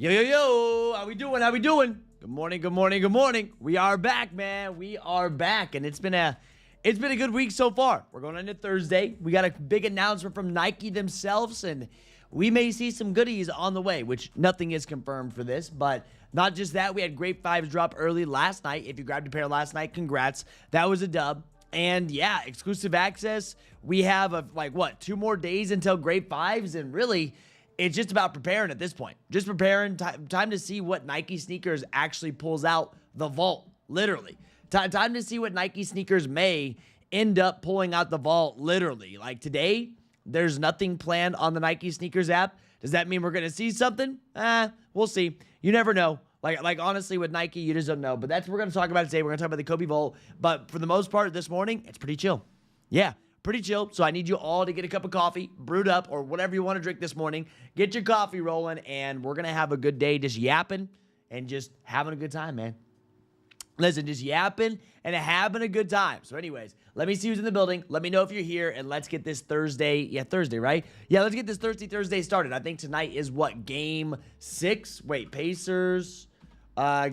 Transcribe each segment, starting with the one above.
Yo, yo, yo, how we doing? How we doing? Good morning, good morning, good morning. We are back, man. We are back, and it's been a good week so far. We're going into Thursday. We got a big announcement from Nike themselves, and we may see some goodies on the way, which nothing is confirmed for this, but not just that. We had Grape 5s drop early last night. If you grabbed a pair last night, congrats. That was a dub. And yeah, exclusive access. We have, 2 more days until Grape 5s, and really, it's just about preparing at this point. Just preparing, time to see what Nike sneakers actually pulls out the vault, literally. Time to see what Nike sneakers may end up pulling out the vault, literally. Like today, there's nothing planned on the Nike sneakers app. Does that mean we're going to see something? We'll see. You never know. Like honestly, with Nike, you just don't know. But that's what we're going to talk about today. We're going to talk about the Kckd Vault. But for the most part this morning, it's pretty chill. Yeah, pretty chill. So I need you all to get a cup of coffee, brewed up, or whatever you want to drink this morning. Get your coffee rolling, and we're going to have a good day just yapping and just having a good time, man. Listen, just yapping and having a good time. So anyways, let me see who's in the building. Let me know if you're here, and let's get this Thursday. Yeah, Thursday, right? Yeah, let's get this Thursday started. I think tonight is what, game 6? Wait, Pacers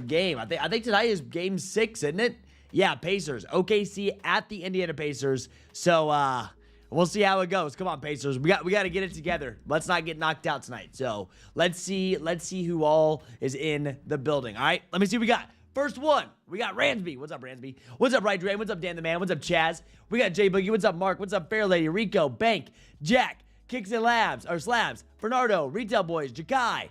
game. I think tonight is game 6, isn't it? Yeah, Pacers. OKC at the Indiana Pacers. So we'll see how it goes. Come on, Pacers. We got to get it together. Let's not get knocked out tonight. So let's see who all is in the building. All right, let me see what we got. First one, we got Ransby. What's up, Ransby? What's up, Right Drain? What's up, Dan the Man? What's up, Chaz? We got J Boogie. What's up, Mark? What's up, Fair Lady? Rico, Bank, Jack, Kckd Slabs, Bernardo, Retail Boys, Jakai.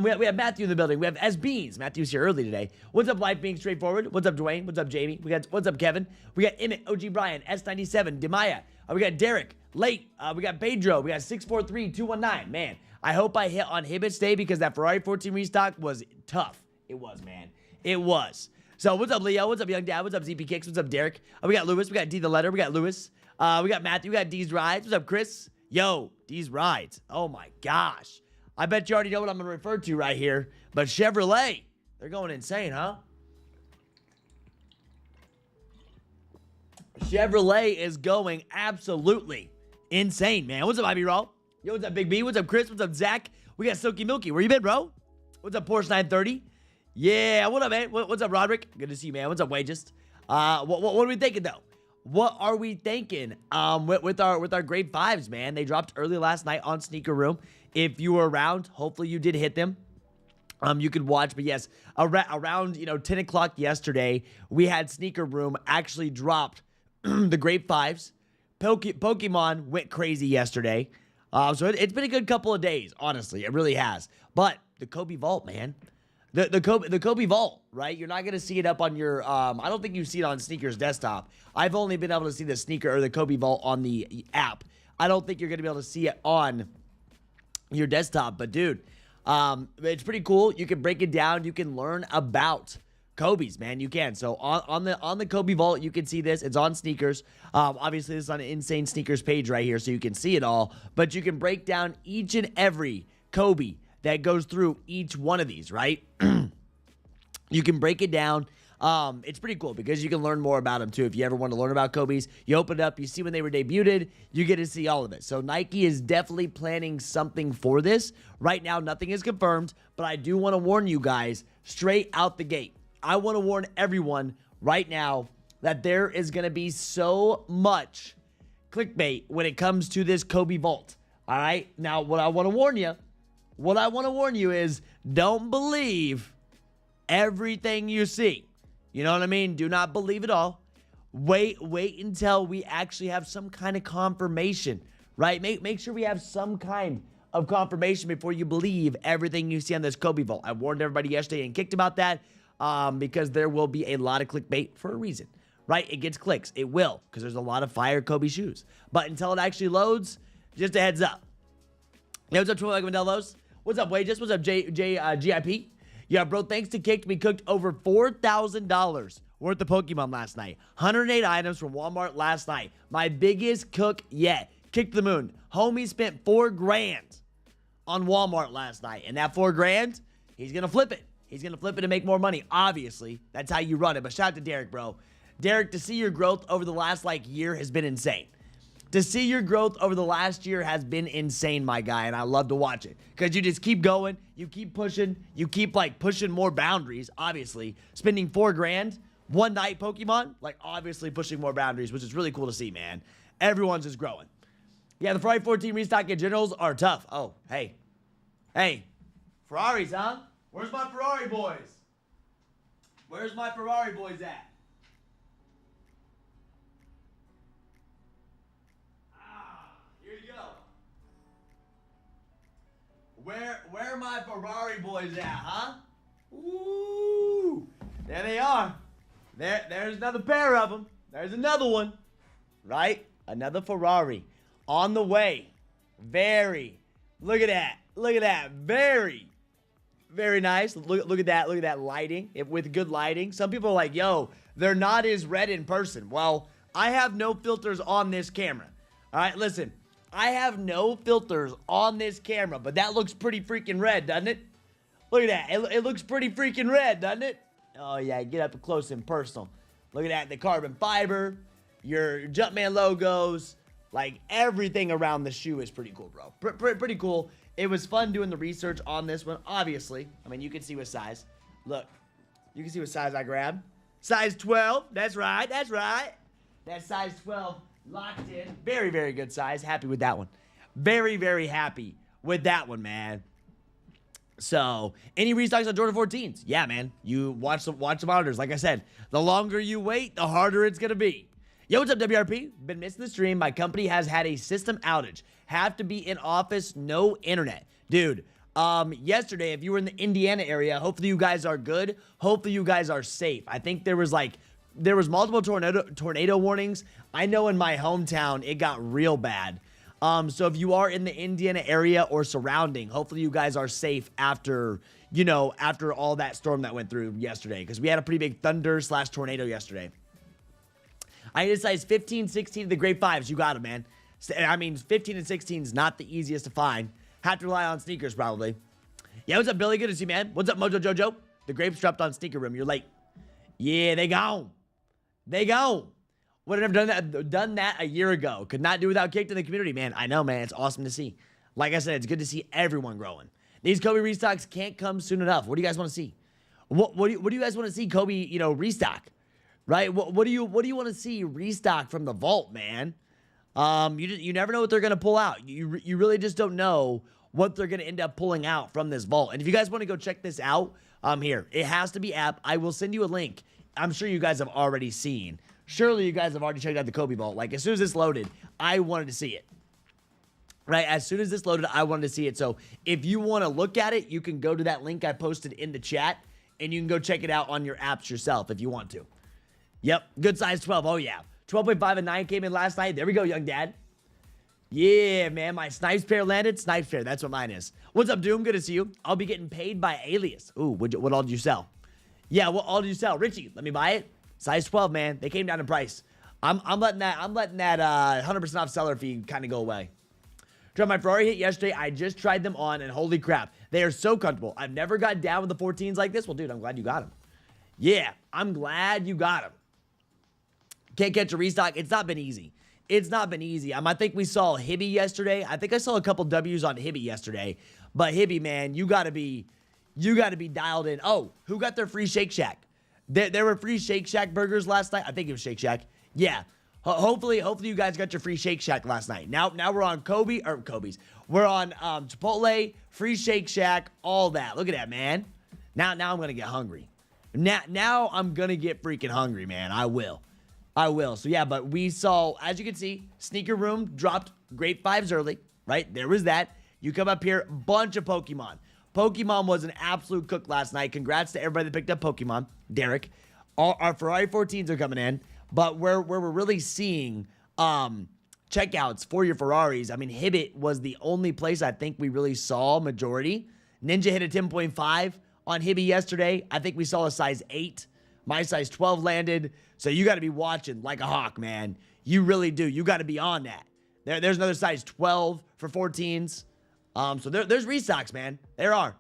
We have Matthew in the building. We have S Beans. Matthew's here early today. What's up, Life Being Straightforward? What's up, Dwayne? What's up, Jamie? What's up, Kevin? We got Emmett, OG Brian, S97, Demaya. We got Derek, Late. We got Pedro. We got 643-219. Man, I hope I hit on Hibbits Day because that Ferrari 14 restock was tough. It was, man. It was. So, what's up, Leo? What's up, Young Dad? What's up, ZP Kicks? What's up, Derek? We got Lewis. We got D the Letter. We got Lewis. We got Matthew. We got D's Rides. What's up, Chris? Yo, D's Rides. Oh, my gosh. I bet you already know what I'm going to refer to right here. But Chevrolet, they're going insane, huh? Chevrolet is going absolutely insane, man. What's up, IB Raw? Yo, what's up, Big B? What's up, Chris? What's up, Zach? We got Silky Milky. Where you been, bro? What's up, Porsche 930? Yeah, what up, man? What's up, Roderick? Good to see you, man. What's up, Wages? What are we thinking, though? What are we thinking with our Grape 5s, man? They dropped early last night on Sneaker Room. If you were around, hopefully you did hit them. You could watch, but yes, around 10 o'clock yesterday, we had Sneaker Room actually dropped the Grape 5s. Pokemon went crazy yesterday. So it's been a good couple of days, honestly. It really has. But the Kckd Vault, man. The Kckd Vault, right? You're not going to see it up on your, I don't think you see it on Sneakers desktop. I've only been able to see the sneaker or the Kckd Vault on the app. I don't think you're going to be able to see it on your desktop, but dude, it's pretty cool. You can break it down. You can learn about Kobe's, man. You can. So on the Kckd Vault, you can see this. It's on Sneakers. Obviously, this is on an Insane Sneakers page right here, so you can see it all. But you can break down each and every Kobe that goes through each one of these, right? You can break it down. It's pretty cool because you can learn more about them too. If you ever want to learn about Kobe's, you open it up, you see when they were debuted, you get to see all of it. So Nike is definitely planning something for this. Right now, nothing is confirmed, but I do want to warn you guys straight out the gate. I want to warn everyone right now that there is going to be so much clickbait when it comes to this Kckd Vault. All right? Now, what I want to warn you is don't believe everything you see. You know what I mean? Do not believe it all. Wait until we actually have some kind of confirmation, right? Make sure we have some kind of confirmation before you believe everything you see on this Kckd Vault. I warned everybody yesterday and kicked about that because there will be a lot of clickbait for a reason, right? It gets clicks. It will because there's a lot of fire Kobe shoes. But until it actually loads, just a heads up. Hey, what's up, Troy Mandelos? What's up, Wages? What's up, GIP? Yeah, bro, thanks to Kckd, we cooked over $4,000 worth of Pokemon last night. 108 items from Walmart last night. My biggest cook yet. Kick the moon. Homie spent $4 grand on Walmart last night. And that $4 grand, he's going to flip it. He's going to flip it and make more money. Obviously, that's how you run it. But shout out to Derek, bro. Derek, to see your growth over the last, year has been insane. To see your growth over the last year has been insane, my guy, and I love to watch it because you just keep going, you keep pushing, you keep like pushing more boundaries. Obviously, spending $4,000 one night Pokemon, like obviously pushing more boundaries, which is really cool to see, man. Everyone's just growing. Yeah, the Ferrari 14 restock and generals are tough. Oh, hey, Ferraris, huh? Where's my Ferrari boys? Where's my Ferrari boys at? Where are my Ferrari boys at, huh? Ooh, there they are. There's another pair of them. There's another one, right? Another Ferrari on the way. Look at that. Very nice. Look at that lighting. With good lighting. Some people are like, yo, they're not as red in person. Well, I have no filters on this camera. All right, listen. I have no filters on this camera, but that looks pretty freaking red, doesn't it? Look at that. It looks pretty freaking red, doesn't it? Oh, yeah. Get up close and personal. Look at that. The carbon fiber, your Jumpman logos, like everything around the shoe is pretty cool, bro. Pretty cool. It was fun doing the research on this one, obviously. I mean, you can see what size. Look. You can see what size I grabbed. Size 12. That's right. That's size 12. Locked in. Very, very good size. Happy with that one. Very, very happy with that one, man. So, any restocks on Jordan 14s? Yeah, man. You watch the monitors. Like I said, the longer you wait, the harder it's going to be. Yo, what's up, WRP? Been missing the stream. My company has had a system outage. Have to be in office, no internet. Dude, yesterday, if you were in the Indiana area, hopefully you guys are good. Hopefully you guys are safe. I think there was multiple tornado warnings. I know in my hometown, it got real bad. So if you are in the Indiana area or surrounding, hopefully you guys are safe after all that storm that went through yesterday. Because we had a pretty big thunder/tornado yesterday. I need a size 15, 16 of the grade 5s. You got them, man. I mean, 15 and 16 is not the easiest to find. Have to rely on sneakers, probably. Yeah, what's up, Billy? Good to see you, man. What's up, Mojo Jojo? The grapes dropped on Sneaker Room. You're late. Yeah, they gone. Would have never done that a year ago. Could not do without Kckd in the community, man. I know, man. It's awesome to see. Like I said, it's good to see everyone growing. These Kobe restocks can't come soon enough. What do you guys want to see? What do you guys want to see Kobe, restock? Right? What do you want to see restock from the vault, man? You never know what they're gonna pull out. You really just don't know what they're gonna end up pulling out from this vault. And if you guys want to go check this out, here it has to be app. I will send you a link. I'm sure you guys have already seen. Surely you guys have already checked out the Kobe vault. Like as soon as this loaded, I wanted to see it. Right? As soon as this loaded, I wanted to see it. So if you want to look at it, you can go to that link I posted in the chat, and you can go check it out on your apps yourself if you want to. Yep, good size 12. Oh yeah, 12.5 and 9 came in last night. There we go, young dad. Yeah, man, my Snipes pair landed. Snipes pair, that's what mine is. What's up, Doom? Good to see you. I'll be getting paid by Alias. Ooh, what all did you sell? Yeah, what all did you sell? Richie, let me buy it. Size 12, man. They came down in price. I'm letting that 100% off seller fee kind of go away. Tried my Ferrari hit yesterday. I just tried them on, and holy crap, they are so comfortable. I've never got down with the 14s like this. Well, dude, I'm glad you got them. Yeah, I'm glad you got them. Can't catch a restock. It's not been easy. I think we saw Hibby yesterday. I think I saw a couple W's on Hibby yesterday. But Hibby, man, you gotta be dialed in. Oh, who got their free Shake Shack? There were free Shake Shack burgers last night. I think it was Shake Shack. Yeah. Hopefully you guys got your free Shake Shack last night. Now we're on Kobe's. We're on Chipotle, free Shake Shack, all that. Look at that, man. Now I'm gonna get hungry. Now I'm gonna get freaking hungry, man. I will. So yeah, but we saw, as you can see, Sneaker Room dropped grade 5s early, right? There was that. You come up here, bunch of Pokemon. Pokemon was an absolute cook last night. Congrats to everybody that picked up Pokemon. Derek. Our Ferrari 14s are coming in, but where we're really seeing checkouts for your Ferraris, I mean, Hibbit was the only place I think we really saw majority. Ninja hit a 10.5 on Hibby yesterday. I think we saw a size 8. My size 12 landed. So you got to be watching like a hawk, man. You really do. You got to be on that. There's another size 12 for 14s. So there's restocks, man. There are.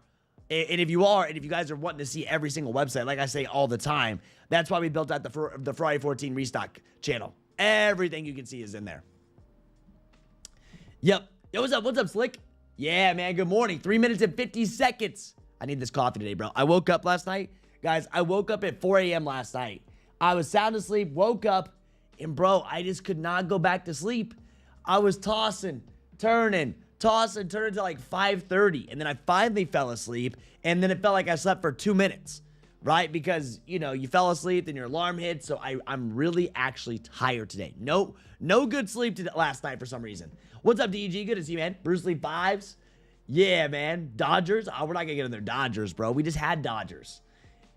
And if you guys are wanting to see every single website, like I say all the time, that's why we built out the Ferrari 14 restock channel. Everything you can see is in there. Yep. Yo, what's up? What's up, Slick? Yeah, man. Good morning. 3 minutes and 50 seconds. I need this coffee today, bro. I woke up last night. Guys, I woke up at 4 a.m. last night. I was sound asleep, woke up, and bro, I just could not go back to sleep. I was tossing, turning till like 5:30. And then I finally fell asleep. And then it felt like I slept for 2 minutes, right? Because, you know, you fell asleep, then your alarm hit. So I'm really actually tired today. No good sleep last night for some reason. What's up, DEG? Good to see you, man. Bruce Lee 5s. Yeah, man. Dodgers. Oh, we're not going to get in their Dodgers, bro. We just had Dodgers.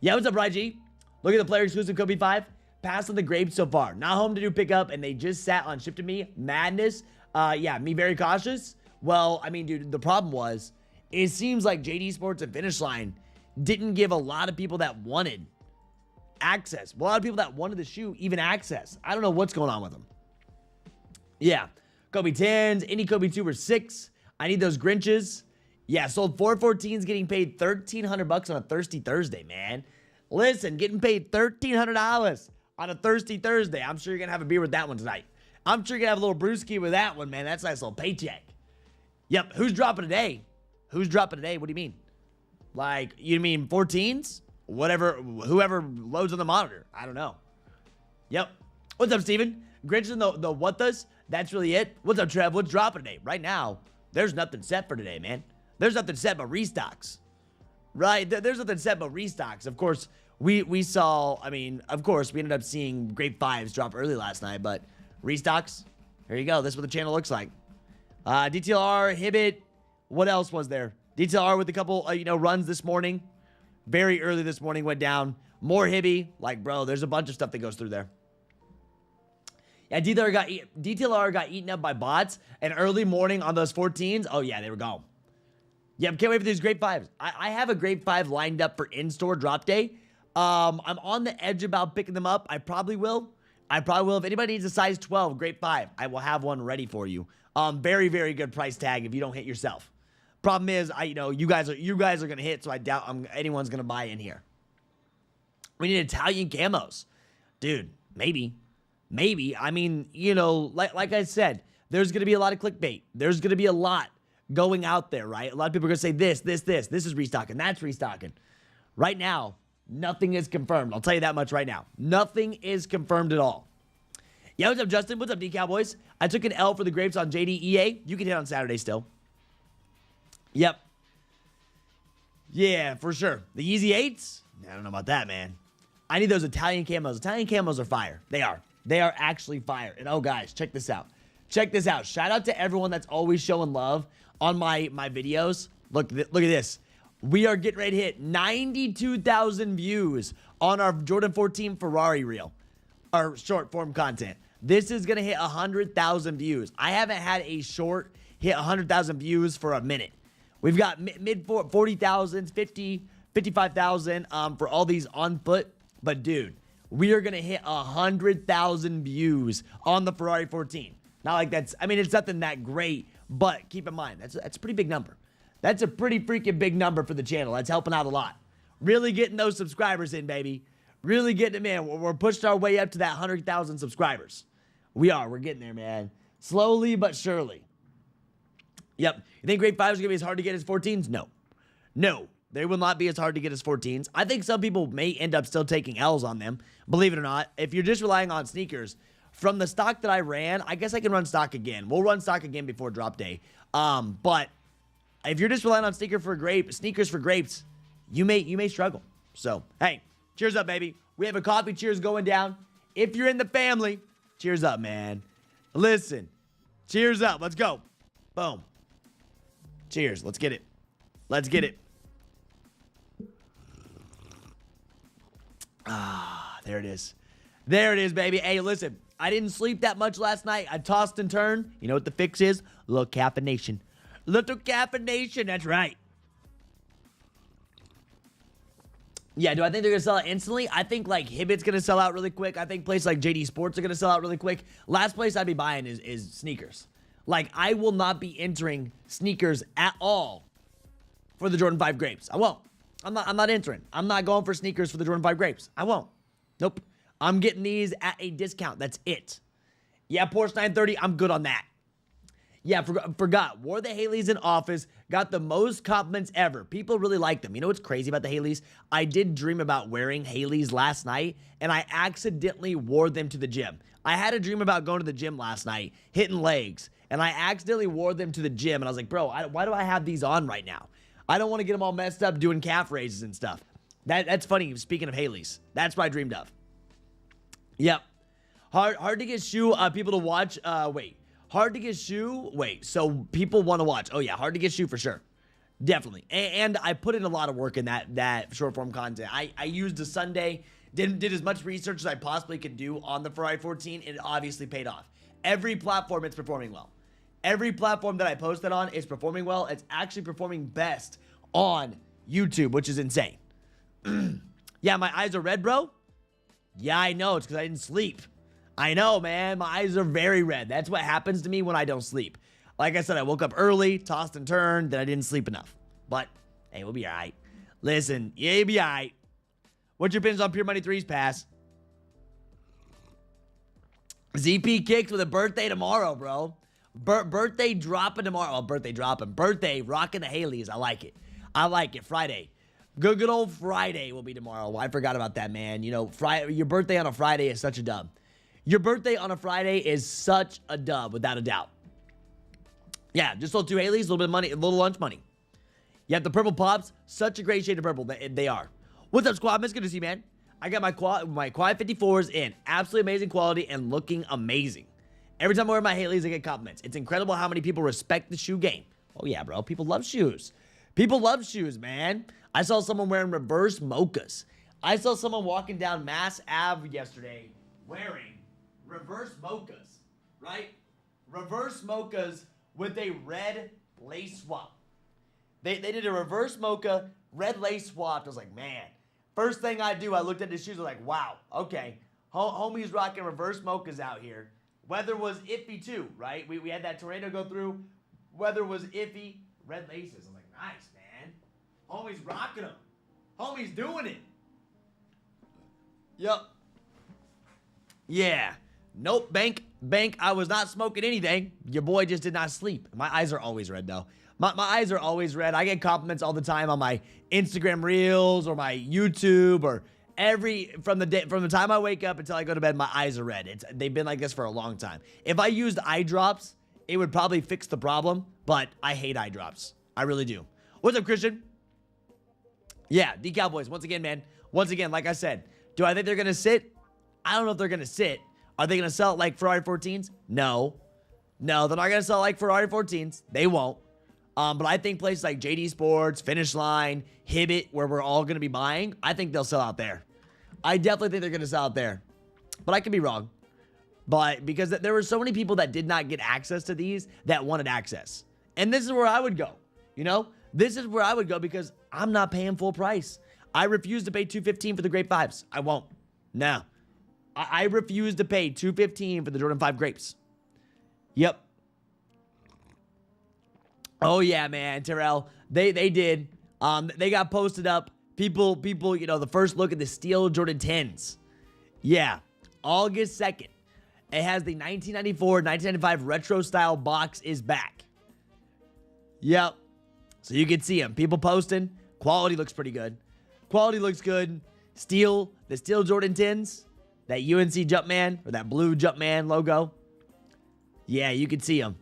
Yeah, what's up, Ryg? Look at the player exclusive Kckd 5. Pass on the grapes so far. Not home to do pickup, and they just sat on ship to me. Madness. Yeah, me very cautious. Well, I mean, dude, the problem was, it seems like JD Sports and Finish Line didn't give a lot of people that wanted access. A lot of people that wanted the shoe even access. I don't know what's going on with them. Yeah. Kckd 10s, any Kckd 2 were 6. I need those Grinches. Yeah, sold 414s, getting paid $1,300 on a Thirsty Thursday, man. Listen, getting paid $1,300 on a Thirsty Thursday. I'm sure you're going to have a beer with that one tonight. I'm sure you're going to have a little brewski with that one, man. That's a nice little paycheck. Yep, who's dropping today? Who's dropping today? What do you mean? Like, you mean 14s? Whatever, whoever loads on the monitor. I don't know. Yep. What's up, Steven? Grinch and the what does? That's really it. What's up, Trev? What's dropping today? Right now, there's nothing set for today, man. There's nothing set but restocks. Right? There's nothing set but restocks. Of course, we saw, I mean, of course, we ended up seeing Grape 5s drop early last night, but restocks, here you go. This is what the channel looks like. DTLR, Hibbit, what else was there? DTLR with a couple, runs this morning. Very early this morning, went down. More Hibby. Like, bro, there's a bunch of stuff that goes through there. Yeah, DTLR got eaten up by bots. And early morning on those 14s, oh, yeah, they were gone. Yeah, can't wait for these Grape 5s. I have a Grape 5 lined up for in-store drop day. I'm on the edge about picking them up. I probably will. If anybody needs a size 12 Grape 5, I will have one ready for you. Very, very good price tag if you don't hit yourself. Problem is, you guys are gonna hit, so I doubt anyone's gonna buy in here. We need Italian camos, dude. Maybe. I mean, like I said, there's gonna be a lot of clickbait. There's gonna be a lot going out there, right? A lot of people are gonna say this is restocking, that's restocking. Right now, nothing is confirmed. I'll tell you that much right now. Nothing is confirmed at all. Yeah, what's up, Justin? What's up, D Cowboys? I took an L for the grapes on JDEA. You can hit on Saturday still. Yep. Yeah, for sure. The Yeezy 8s? I don't know about that, man. I need those Italian camos. Italian camos are fire. They are. They are actually fire. And oh, guys, check this out. Check this out. Shout out to everyone that's always showing love on my videos. Look at this. We are getting ready to hit 92,000 views on our Jordan 14 Ferrari reel. Our short form content. This is going to hit 100,000 views. I haven't had a short hit 100,000 views for a minute. We've got mid 40,000, 50, 55,000 for all these on foot. But dude, we are going to hit 100,000 views on the Ferrari 14. Not like it's nothing that great, but keep in mind, that's a pretty big number. That's a pretty freaking big number for the channel. That's helping out a lot. Really getting those subscribers in, baby. Really getting them in. We're pushing our way up to that 100,000 subscribers. We're getting there, man. Slowly but surely. Yep. You think Grape 5s are going to be as hard to get as 14s? No, they will not be as hard to get as 14s. I think some people may end up still taking L's on them. Believe it or not. If you're just relying on sneakers, from the stock that I ran, I guess I can run stock again. We'll run stock again before drop day. But if you're just relying on sneakers for grapes, you may struggle. So, hey, cheers up, baby. We have a coffee cheers going down. If you're in the family, cheers up, man. Listen, cheers up. Let's go. Boom. Cheers. Let's get it. Let's get it. Ah, there it is. There it is, baby. Hey, listen, I didn't sleep that much last night. I tossed and turned. You know what the fix is? A little caffeination. Little caffeination. That's right. Yeah, do I think they're going to sell it instantly? I think, like, Hibbit's going to sell out really quick. I think places like JD Sports are going to sell out really quick. Last place I'd be buying is sneakers. Like, I will not be entering sneakers at all for the Jordan 5 grapes. I won't. I'm not entering. I'm not going for sneakers for the Jordan 5 grapes. I won't. Nope. I'm getting these at a discount. That's it. Yeah, Porsche 930, I'm good on that. Yeah, forgot. Wore the Haleys in office. Got the most compliments ever. People really like them. You know what's crazy about the Haleys? I did dream about wearing Haleys last night, and I accidentally wore them to the gym. I had a dream about going to the gym last night, hitting legs, and I accidentally wore them to the gym, and I was like, bro, why do I have these on right now? I don't want to get them all messed up doing calf raises and stuff. That's funny, speaking of Haleys. That's what I dreamed of. Yep. Hard to get shoe people to watch. Hard to get shoe. So people want to watch. Oh, yeah, hard to get shoe for sure. Definitely. And I put in a lot of work in that short form content. I used a Sunday, did as much research as I possibly could do on the Ferrari 14, and it obviously paid off. Every platform, it's performing well. Every platform that I posted on is performing well. It's actually performing best on YouTube, which is insane. Yeah, my eyes are red, bro. Yeah, I know. It's because I didn't sleep. I know, man. My eyes are very red. That's what happens to me when I don't sleep. Like I said, I woke up early, tossed and turned, then I didn't sleep enough. But, hey, we'll be all right. Listen, yeah, you'll be all right. What's your opinions on Pure Money 3's pass? ZP Kicks with a birthday tomorrow, bro. Birthday dropping tomorrow. Oh, birthday dropping. Birthday rocking the Haleys. I like it. I like it. Friday. Good old Friday will be tomorrow. I forgot about that, man. You know, your birthday on a Friday is such a dub. Your birthday on a Friday is such a dub, without a doubt. Yeah, just sold 2 Haleys, a little bit of money, a little lunch money. You have the purple pops, such a great shade of purple. They are. What's up, squad? It's good to see you, man. I got my Quad 54s in. Absolutely amazing quality and looking amazing. Every time I wear my Haleys, I get compliments. It's incredible how many people respect the shoe game. Oh, yeah, bro. People love shoes. People love shoes, man. I saw someone wearing reverse mochas. I saw someone walking down Mass Ave yesterday wearing reverse mochas, right? Reverse mochas with a red lace swap. They did a reverse mocha, red lace swap. I was like, man. First thing I do, I looked at the shoes. I was like, wow, okay. Homie's rocking reverse mochas out here. Weather was iffy too, right? We had that tornado go through. Weather was iffy. Red laces. I'm like, nice, man. Homie's rocking them. Homie's doing it. Yup. Yeah. Nope, bank. I was not smoking anything. Your boy just did not sleep. My eyes are always red, though. My eyes are always red. I get compliments all the time on my Instagram Reels or my YouTube or from the time I wake up until I go to bed, my eyes are red. They've been like this for a long time. If I used eye drops, it would probably fix the problem, but I hate eye drops. I really do. What's up, Christian? Yeah, the Cowboys. Once again, man. Once again, like I said, do I think they're going to sit? I don't know if they're going to sit. Are they going to sell it like Ferrari 14s? No. No, they're not going to sell it like Ferrari 14s. They won't. But I think places like JD Sports, Finish Line, Hibbett, where we're all going to be buying, I think they'll sell out there. I definitely think they're going to sell out there. But I could be wrong. But because there were so many people that did not get access to these that wanted access. And this is where I would go. You know? This is where I would go because I'm not paying full price. I refuse to pay $215 for the Grape 5s. I won't. No. I refuse to pay $215 for the Jordan 5 Grapes. Yep. Oh, yeah, man, Terrell. They did. They got posted up. People, you know, the first look at the steel Jordan 10s. Yeah. August 2nd. It has the 1994-1995 retro style box is back. Yep. So you can see them. People posting. Quality looks pretty good. Quality looks good. The steel Jordan 10s. That UNC Jumpman or that blue Jumpman logo. Yeah, you can see them.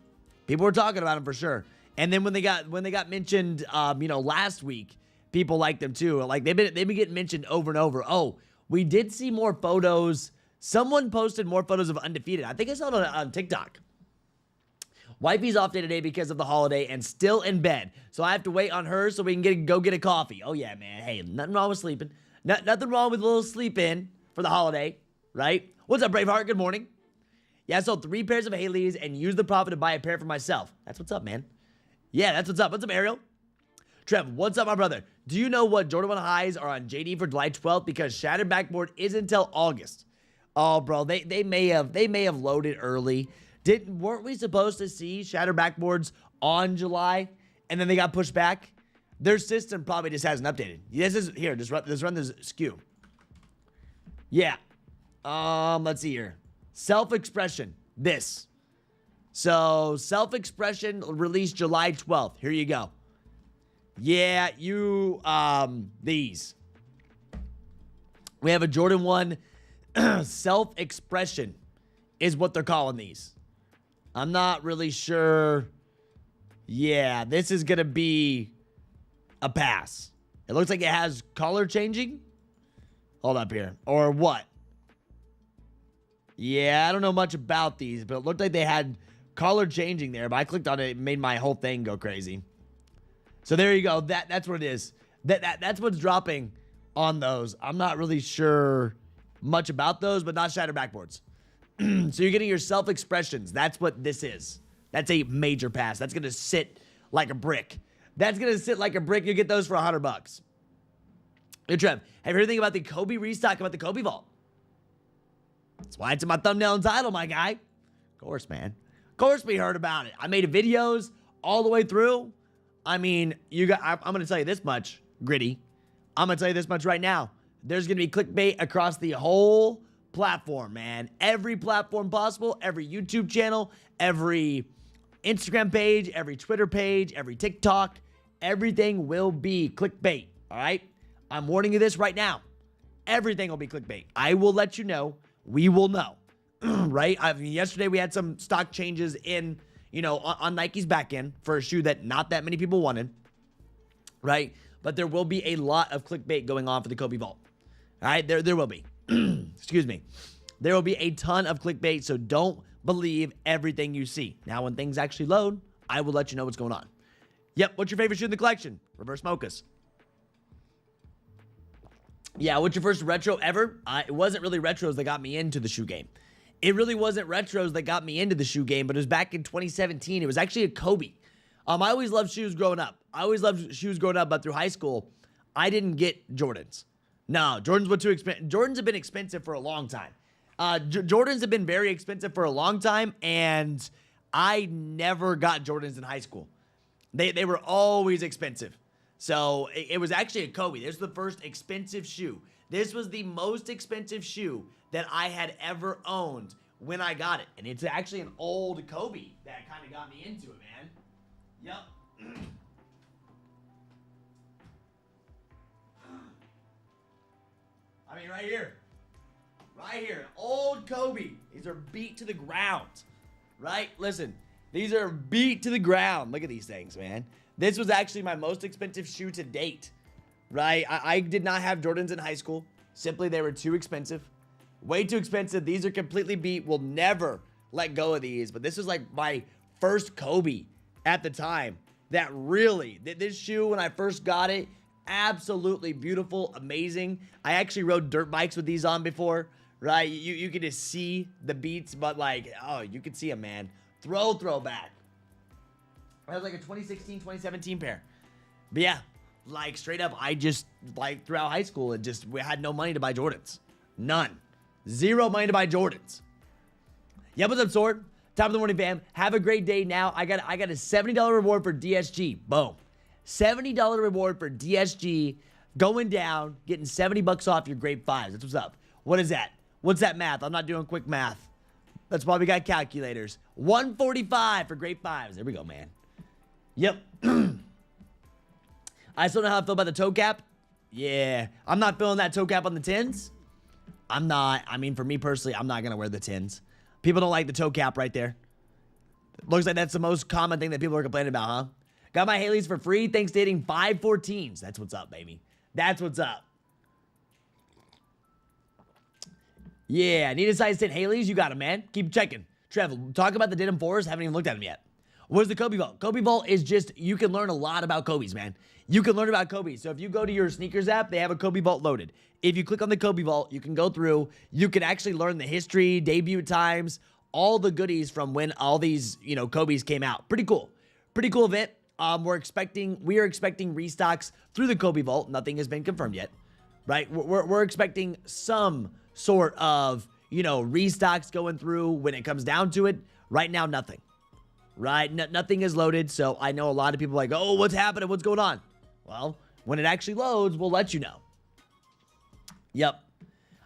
People were talking about them for sure. And then when they got mentioned, you know, last week, people liked them too. Like they've been getting mentioned over and over. Oh, we did see more photos. Someone posted more photos of Undefeated. I think I saw it on TikTok. Wifey's off day today because of the holiday and still in bed. So I have to wait on her so we can go get a coffee. Oh yeah, man. Hey, nothing wrong with sleeping. Nothing wrong with a little sleep in for the holiday, right? What's up, Braveheart? Good morning. Yeah, I sold 3 pairs of Haleys and used the profit to buy a pair for myself. That's what's up, man. Yeah, that's what's up. What's up, Ariel? Trev, what's up, my brother? Do you know what Jordan 1 highs are on JD for July 12th? Because Shattered Backboard isn't until August. Oh, bro, they may have loaded early. Weren't we supposed to see Shattered Backboards on July, and then they got pushed back? Their system probably just hasn't updated. Let's run this SKU. Yeah. Let's see here. Self-expression. This. So, Self-Expression released July 12th. Here you go. Yeah, these. We have a Jordan 1 Self-Expression is what they're calling these. I'm not really sure. Yeah, this is going to be a pass. It looks like it has color changing. Hold up here. Or what? Yeah, I don't know much about these, but it looked like they had color changing there. But I clicked on it. It made my whole thing go crazy. So there you go. That's what it is. That's what's dropping on those. I'm not really sure much about those, but not Shatter Backboards. So you're getting your Self-Expressions. That's what this is. That's a major pass. That's going to sit like a brick. That's going to sit like a brick. You get those for $100. Hey, Trev, have you heard anything about the Kobe restock, about the Kobe Vault? That's why it's in my thumbnail and title, my guy. Of course, man. Of course we heard about it. I made videos all the way through. I mean, I'm going to tell you this much, Gritty. I'm going to tell you this much right now. There's going to be clickbait across the whole platform, man. Every platform possible, every YouTube channel, every Instagram page, every Twitter page, every TikTok, everything will be clickbait, all right? I'm warning you this right now. Everything will be clickbait. I will let you know. We will know, right? I mean, yesterday we had some stock changes in, on Nike's back end for a shoe that not that many people wanted, right? But there will be a lot of clickbait going on for the Kobe Vault, all right? There will be. Excuse me. There will be a ton of clickbait, so don't believe everything you see. Now, when things actually load, I will let you know what's going on. Yep, what's your favorite shoe in the collection? Reverse Mochas. Yeah, what's your first retro ever? It wasn't really retros that got me into the shoe game. It really wasn't retros that got me into the shoe game, but it was back in 2017. It was actually a Kobe. I always loved shoes growing up. But through high school, I didn't get Jordans. No, Jordans were too expensive. Jordans have been expensive for a long time. Jordans have been very expensive for a long time, and I never got Jordans in high school. They were always expensive. So it was actually a Kobe. This was the first expensive shoe. This was the most expensive shoe that I had ever owned when I got it. And it's actually an old Kobe that kind of got me into it, man. Yep. I mean, right here. Right here. Old Kobe. These are beat to the ground. Right? Listen. These are beat to the ground. Look at these things, man. This was actually my most expensive shoe to date. Right? I did not have Jordans in high school. Simply, they were too expensive. Way too expensive. These are completely beat. We'll never let go of these. But this was like my first Kobe at the time. That really, this shoe, when I first got it, absolutely beautiful, amazing. I actually rode dirt bikes with these on before, right? You can just see the beats, but like, oh, you can see them, man. Throwback. I was like a 2016, 2017 pair. But yeah, like straight up, I just, like throughout high school, we had no money to buy Jordans. None. Zero money to buy Jordans. Yeah, what's up, Sword? Top of the morning, fam. Have a great day now. I got a $70 reward for DSG. Boom. $70 reward for DSG going down, getting 70 bucks off your grade 5s. That's what's up. What is that? What's that math? I'm not doing quick math. That's why we got calculators. 145 for grade 5s. There we go, man. Yep. I still know how I feel about the toe cap. Yeah. I'm not feeling that toe cap on the 10s. I'm not. I mean, for me personally, I'm not going to wear the 10s. People don't like the toe cap right there. Looks like that's the most common thing that people are complaining about, huh? Got my Haley's for free thanks to hitting 514s. That's what's up, baby. That's what's up. Yeah, need a size 10 Haley's? You got them, man. Keep checking. Trev, talk about the Denim 4s. Haven't even looked at them yet. What is the Kobe Vault? Kobe Vault is just, you can learn a lot about Kobe's, man. You can learn about Kobe's. So if you go to your sneakers app, they have a Kobe Vault loaded. If you click on the Kobe Vault, you can go through. You can actually learn the history, debut times, all the goodies from when all these, Kobe's came out. Pretty cool. Pretty cool event. We are expecting restocks through the Kobe Vault. Nothing has been confirmed yet, right? We're expecting some sort of, restocks going through when it comes down to it. Right now, nothing. Right? Nothing is loaded, so I know a lot of people are like, oh, what's happening? What's going on? Well, when it actually loads, we'll let you know. Yep.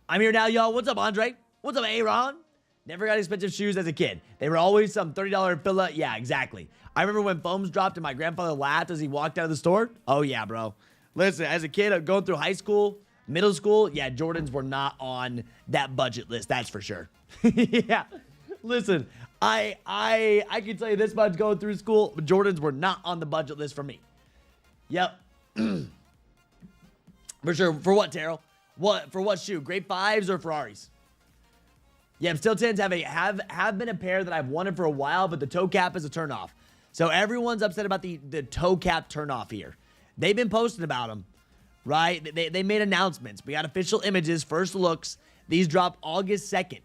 I'm here now, y'all. What's up, Andre? What's up, Aaron? Never got expensive shoes as a kid. They were always some $30 filla. Yeah, exactly. I remember when foams dropped and my grandfather laughed as he walked out of the store. Oh, yeah, bro. Listen, as a kid going through high school, middle school, yeah, Jordans were not on that budget list. That's for sure. Yeah. Listen, I can tell you this much going through school, but Jordans were not on the budget list for me. Yep. For sure. For what, Terrell? For what shoe? Grade 5s or Ferraris? Yeah, Steel 10s have been a pair that I've wanted for a while, but the toe cap is a turnoff. So everyone's upset about the toe cap turnoff here. They've been posting about them, right? They made announcements. We got official images, first looks. These drop August 2nd.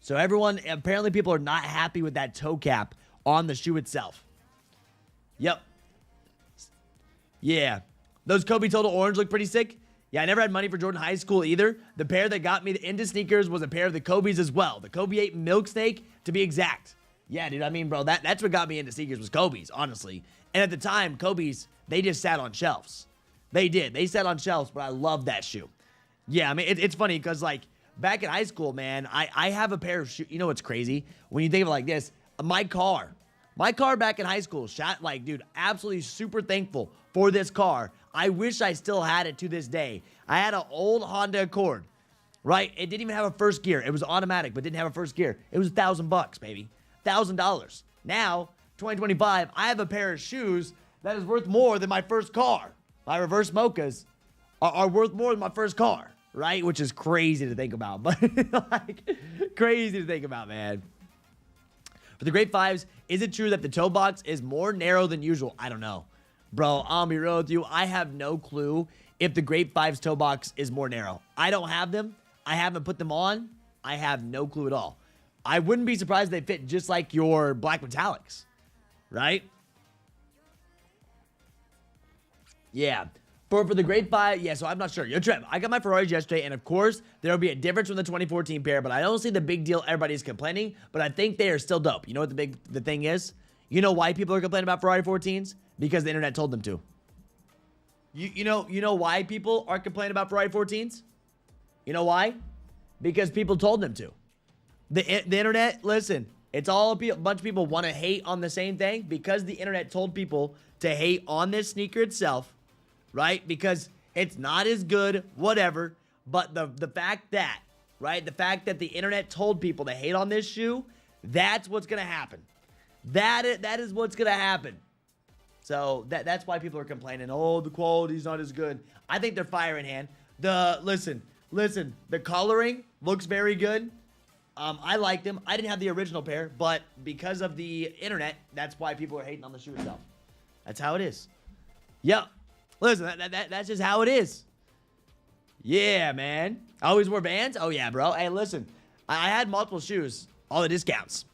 So apparently people are not happy with that toe cap on the shoe itself. Yep. Yeah. Those Kobe Total Orange look pretty sick. Yeah, I never had money for Jordan High School either. The pair that got me into sneakers was a pair of the Kobe's as well. The Kobe 8 Milk Snake, to be exact. Yeah, dude, I mean, bro, that's what got me into sneakers was Kobe's, honestly. And at the time, Kobe's, they just sat on shelves. They did. They sat on shelves, but I love that shoe. Yeah, I mean, it's funny because, like, back in high school, man, I have a pair of shoes. You know what's crazy? When you think of it like this, my car back in high school, dude, absolutely super thankful for this car. I wish I still had it to this day. I had an old Honda Accord, right? It didn't even have a first gear. It was automatic, but didn't have a first gear. It was $1,000, baby. $1,000. Now, 2025, I have a pair of shoes that is worth more than my first car. My reverse mochas are worth more than my first car, right? Which is crazy to think about, but like crazy to think about, man. For the grade 5s, is it true that the toe box is more narrow than usual? I don't know. Bro, I'll be real with you. I have no clue if the grade 5's toe box is more narrow. I don't have them. I haven't put them on. I have no clue at all. I wouldn't be surprised if they fit just like your black metallics, right? Yeah. For the grade 5, yeah, so I'm not sure. Yo, Trev, I got my Ferraris yesterday, and of course, there will be a difference from the 2014 pair, but I don't see the big deal everybody's complaining, but I think they are still dope. You know what the thing is? You know why people are complaining about Ferrari 14s? Because the internet told them to. You know why people are complaining about Ferrari 14s? You know why? Because people told them to. The internet, listen, it's all a bunch of people want to hate on the same thing because the internet told people to hate on this sneaker itself, right? Because it's not as good, whatever. But the fact that, right? The fact that the internet told people to hate on this shoe, that's what's going to happen. That is what's going to happen. So that's why people are complaining. Oh, the quality's not as good. I think they're fire in hand. Listen. The coloring looks very good. I like them. I didn't have the original pair, but because of the internet, that's why people are hating on the shoe itself. That's how it is. Yep. Listen, that's just how it is. Yeah, man. I always wore Vans. Oh yeah, bro. Hey, listen. I had multiple shoes. All the discounts.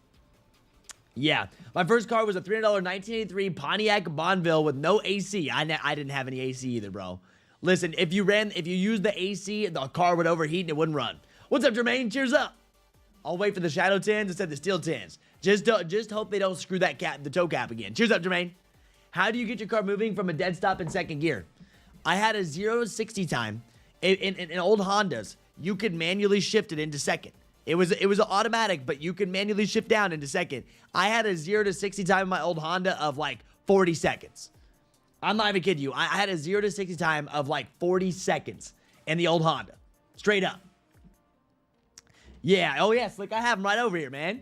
Yeah. My first car was a $300 1983 Pontiac Bonneville with no AC. I didn't have any AC either, bro. Listen, if you used the AC, the car would overheat and it wouldn't run. What's up, Jermaine? Cheers up. I'll wait for the shadow tins instead of the steel tins. Just hope they don't screw the toe cap again. Cheers up, Jermaine. How do you get your car moving from a dead stop in second gear? I had a 0 to 60 time. In old Hondas, you could manually shift it into second. It was an automatic, but you could manually shift down into second. I had a 0 to 60 time in my old Honda of like 40 seconds. I'm not even kidding you. I had a 0 to 60 time of like 40 seconds in the old Honda. Straight up. Yeah. Oh, yeah. Slick. I have them right over here, man.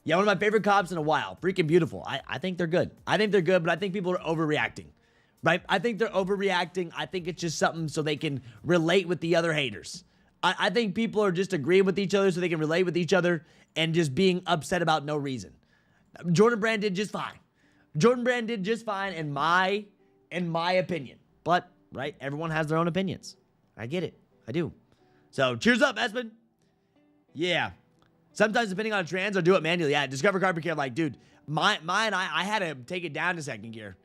Yeah, one of my favorite cops in a while. Freaking beautiful. I think they're good. I think they're good, but I think people are overreacting. Right? I think they're overreacting. I think it's just something so they can relate with the other haters. I think people are just agreeing with each other so they can relate with each other and just being upset about no reason. Jordan Brand did just fine. Jordan Brand did just fine in my opinion. But, right, everyone has their own opinions. I get it. I do. So, cheers up, Espen. Yeah. Sometimes, depending on trans, I'll do it manually. Yeah, Discover Carpet Care, like, dude, mine, I had to take it down to second gear.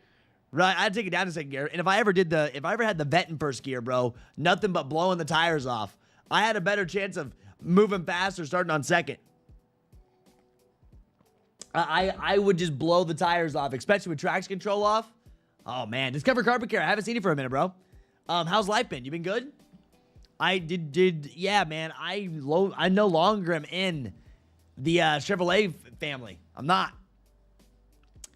Right, I had to take it down to second gear. And if I ever had the vet in first gear, bro, nothing but blowing the tires off. I had a better chance of moving fast or starting on second. I would just blow the tires off, especially with traction control off. Oh, man. Discover Carpet Care. I haven't seen you for a minute, bro. How's life been? You been good? Yeah, man. I no longer am in the Chevrolet family. I'm not.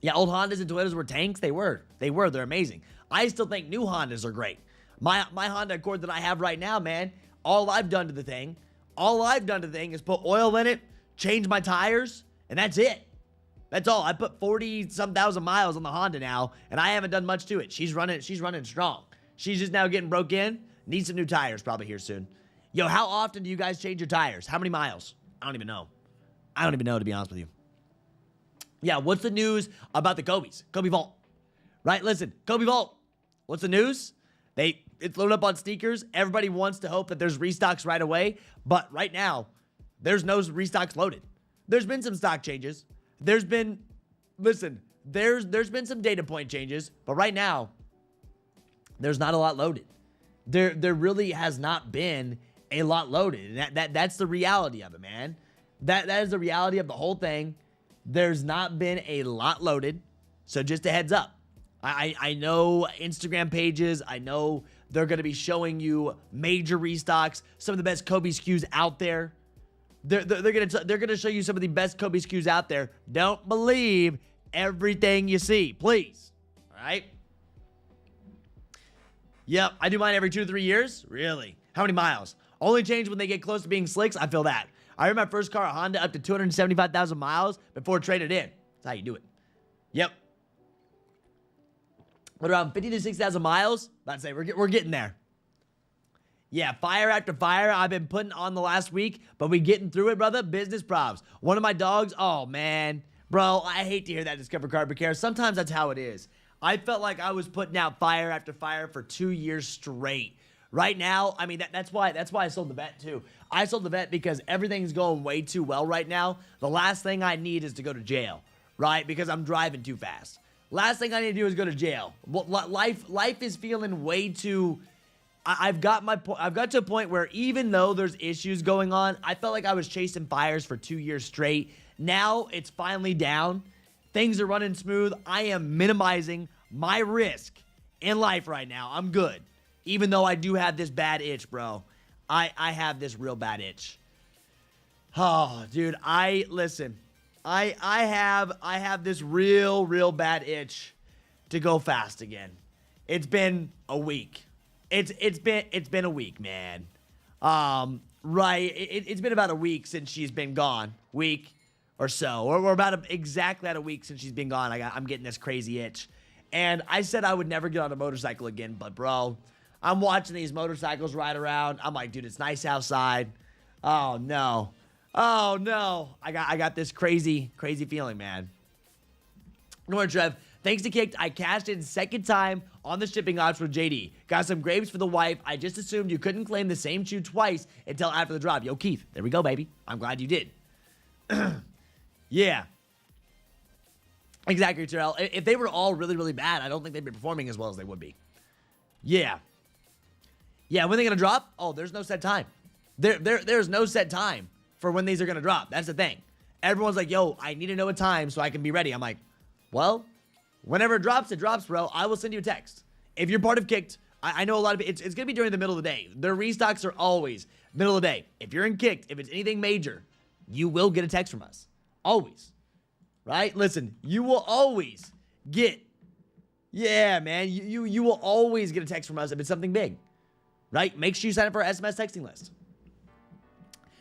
Yeah, old Hondas and Toyotas were tanks. They were. They're amazing. I still think new Hondas are great. My Honda Accord that I have right now, man, all I've done to the thing is put oil in it, change my tires, and that's it. That's all. I put 40-some thousand miles on the Honda now, and I haven't done much to it. She's running strong. She's just now getting broke in. Needs some new tires probably here soon. Yo, how often do you guys change your tires? How many miles? I don't even know. To be honest with you. Yeah, what's the news about the Kckds? Kckd Vault. Right, listen, Kckd Vault. What's the news? It's loaded up on sneakers. Everybody wants to hope that there's restocks right away, but right now, there's no restocks loaded. There's been some stock changes. There's been some data point changes, but right now, there's not a lot loaded. There really has not been a lot loaded, and that's the reality of it, man. That is the reality of the whole thing. There's not been a lot loaded, so just a heads up. I know Instagram pages. I know they're going to be showing you major restocks, some of the best Kckd SKUs out there. They're gonna show you some of the best Kckd SKUs out there. Don't believe everything you see, please. All right. Yep, I do mine every 2 to 3 years. Really? How many miles? Only change when they get close to being slicks. I feel that. I ran my first car, a Honda, up to 275,000 miles before traded in. That's how you do it. Yep. What, around 50 to 6,000 miles? About to say, we're getting there. Yeah, fire after fire I've been putting on the last week, but we getting through it, brother. Business props. One of my dogs, oh, man. Bro, I hate to hear that, Discover Carpet Care. Sometimes that's how it is. I felt like I was putting out fire after fire for 2 years straight. Right now, I mean, that's why I sold the vet, too. I sold the vet because everything's going way too well right now. The last thing I need is to go to jail, right? Because I'm driving too fast. Last thing I need to do is go to jail. Life is feeling way too... I've got to a point where even though there's issues going on, I felt like I was chasing fires for 2 years straight. Now it's finally down. Things are running smooth. I am minimizing my risk in life right now. I'm good. Even though I do have this bad itch, bro. I have this real bad itch. Oh, dude, listen. I have this real bad itch to go fast again. It's been a week. It's been a week, man. Right. It's been about a week since she's been gone. Week or so. Or we're about exactly at a week since she's been gone. I'm getting this crazy itch. And I said I would never get on a motorcycle again, but bro, I'm watching these motorcycles ride around. I'm like, dude, it's nice outside. Oh no. Oh no. I got this crazy feeling, man. Good morning, Trev. Thanks to Kckd, I cashed in second time on the shipping option with JD. Got some grapes for the wife. I just assumed you couldn't claim the same shoe twice until after the drop. Yo, Keith, there we go, baby. I'm glad you did. Yeah. Exactly, Terrell. If they were all really bad, I don't think they'd be performing as well as they would be. Yeah. Yeah, when are they going to drop? Oh, there's no set time. There's no set time for when these are going to drop. That's the thing. Everyone's like, yo, I need to know a time so I can be ready. I'm like, well... whenever it drops, bro. I will send you a text. If you're part of Kckd, I know a lot of it's going to be during the middle of the day. Their restocks are always middle of the day. If you're in Kckd, if it's anything major, you will get a text from us. Always. Right? Listen, you will always get, yeah, man, you will always get a text from us if it's something big. Right? Make sure you sign up for our SMS texting list.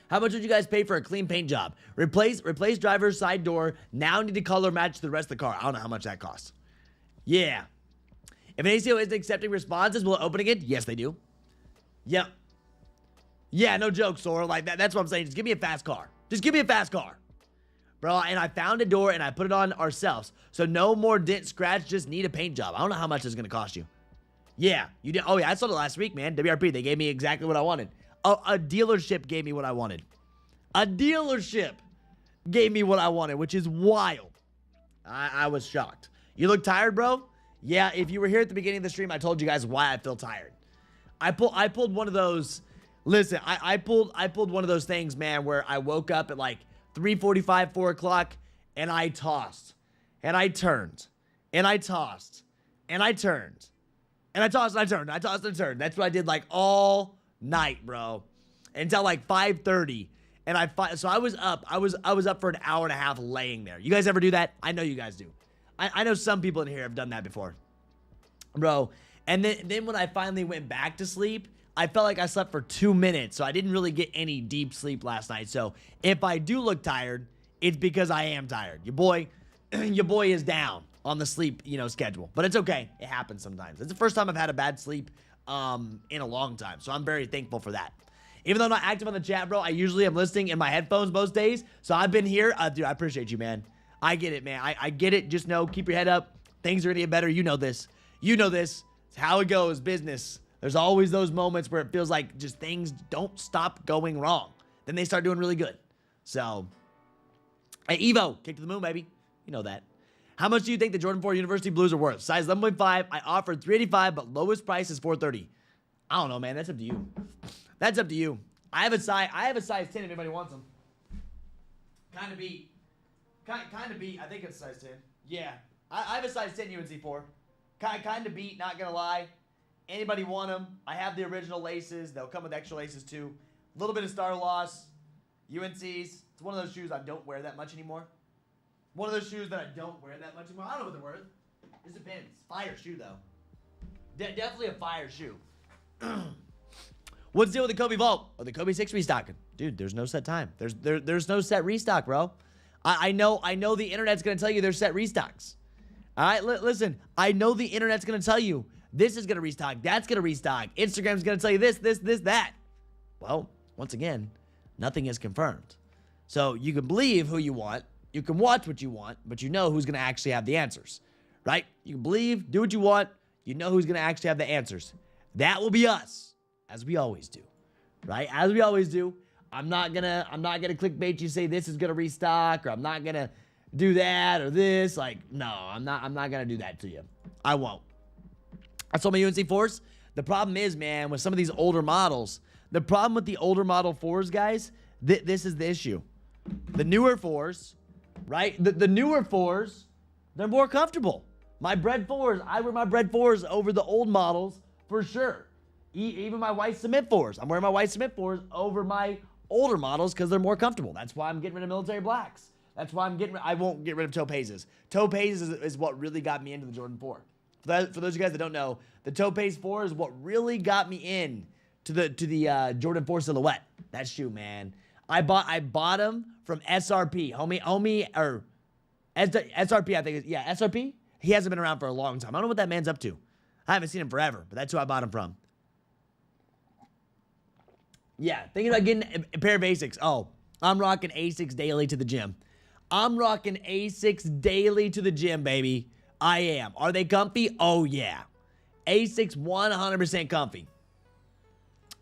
How much would you guys pay for a clean paint job? Replace driver's side door. Now need to color match the rest of the car. I don't know how much that costs. Yeah. If an ACO isn't accepting responses, will it open again? Yes, they do. Yep. Yeah, no joke, Sora. Like that's what I'm saying. Just give me a fast car. Just give me a fast car. Bro, and I found a door and I put it on ourselves. So no more dent scratch, just need a paint job. I don't know how much it's going to cost you. Yeah, you did. Oh, yeah, I sold it last week, man. WRP, they gave me exactly what I wanted. A dealership gave me what I wanted. A dealership gave me what I wanted, which is wild. I was shocked. You look tired, bro? Yeah, if you were here at the beginning of the stream, I told you guys why I feel tired. I pulled one of those. Listen, I pulled one of those things, man, where I woke up at like 3:45, 4 o'clock, and I tossed, and I turned, and I tossed, and I turned, and I tossed, and I turned, and I tossed, and I turned. That's what I did like all night, bro, until like 5:30, and so I was up. I was up for an hour and a half laying there. You guys ever do that? I know you guys do. I know some people in here have done that before, bro. And then when I finally went back to sleep, I felt like I slept for 2 minutes, so I didn't really get any deep sleep last night. So if I do look tired, it's because I am tired. Your boy is down on the sleep, schedule. But it's okay. It happens sometimes. It's the first time I've had a bad sleep in a long time. So I'm very thankful for that. Even though I'm not active on the chat, bro, I usually am listening in my headphones most days. So I've been here. Dude, I appreciate you, man. I get it, man. I get it. Just know, keep your head up. Things are going to get better. You know this. You know this. It's how it goes, business. There's always those moments where it feels like just things don't stop going wrong. Then they start doing really good. So, hey, Evo, kick to the moon, baby. You know that. How much do you think the Jordan 4 University Blues are worth? Size 11.5. I offered $385, but lowest price is $430. I don't know, man. That's up to you. That's up to you. I have a size 10 if anybody wants them. Kind of beat. I think it's size 10. Yeah. I have a size 10 UNC4. Kind of beat, not gonna lie. Anybody want them? I have the original laces. They'll come with extra laces too. A little bit of star loss. UNC's. It's one of those shoes I don't wear that much anymore. One of those shoes that I don't wear that much anymore. I don't know what they're worth. This depends. Fire shoe though. Definitely a fire shoe. What's the deal with the Kckd Vault? Oh, the Kckd 6 restocking. Dude, there's no set time. There's no set restock, bro. I know the internet's gonna tell you there's set restocks. All right, listen. I know the internet's gonna tell you this is gonna restock, that's gonna restock. Instagram's gonna tell you this, that. Well, once again, nothing is confirmed. So you can believe who you want, you can watch what you want, but you know who's gonna actually have the answers, right? You can believe, do what you want, you know who's gonna actually have the answers. That will be us, as we always do, right? As we always do. I'm not gonna clickbait you, say this is gonna restock, or I'm not gonna do that or this. Like, no, I'm not gonna do that to you. I won't. I sold my UNC 4s. The problem is, man, with some of these older models, the problem with the older model 4s, guys, this is the issue. The newer 4s, right? The newer 4s, they're more comfortable. My Bread 4s, I wear my Bread 4s over the old models for sure. Even my white cement 4s. I'm wearing my white cement 4s over my older models because they're more comfortable. That's why I'm getting rid of military blacks. That's why I won't get rid of topazes. Topazes is what really got me into the Jordan 4. For those of you guys that don't know, the Topaze 4 is what really got me in to the Jordan 4 silhouette. That shoe, man. I bought them from SRP, or SRP, I think. Yeah, SRP. He hasn't been around for a long time. I don't know what that man's up to. I haven't seen him forever, but that's who I bought him from. Yeah, thinking about getting a pair of Asics. Oh, I'm rocking Asics daily to the gym. I'm rocking Asics daily to the gym, baby. I am. Are they comfy? Oh, yeah. Asics 100% comfy.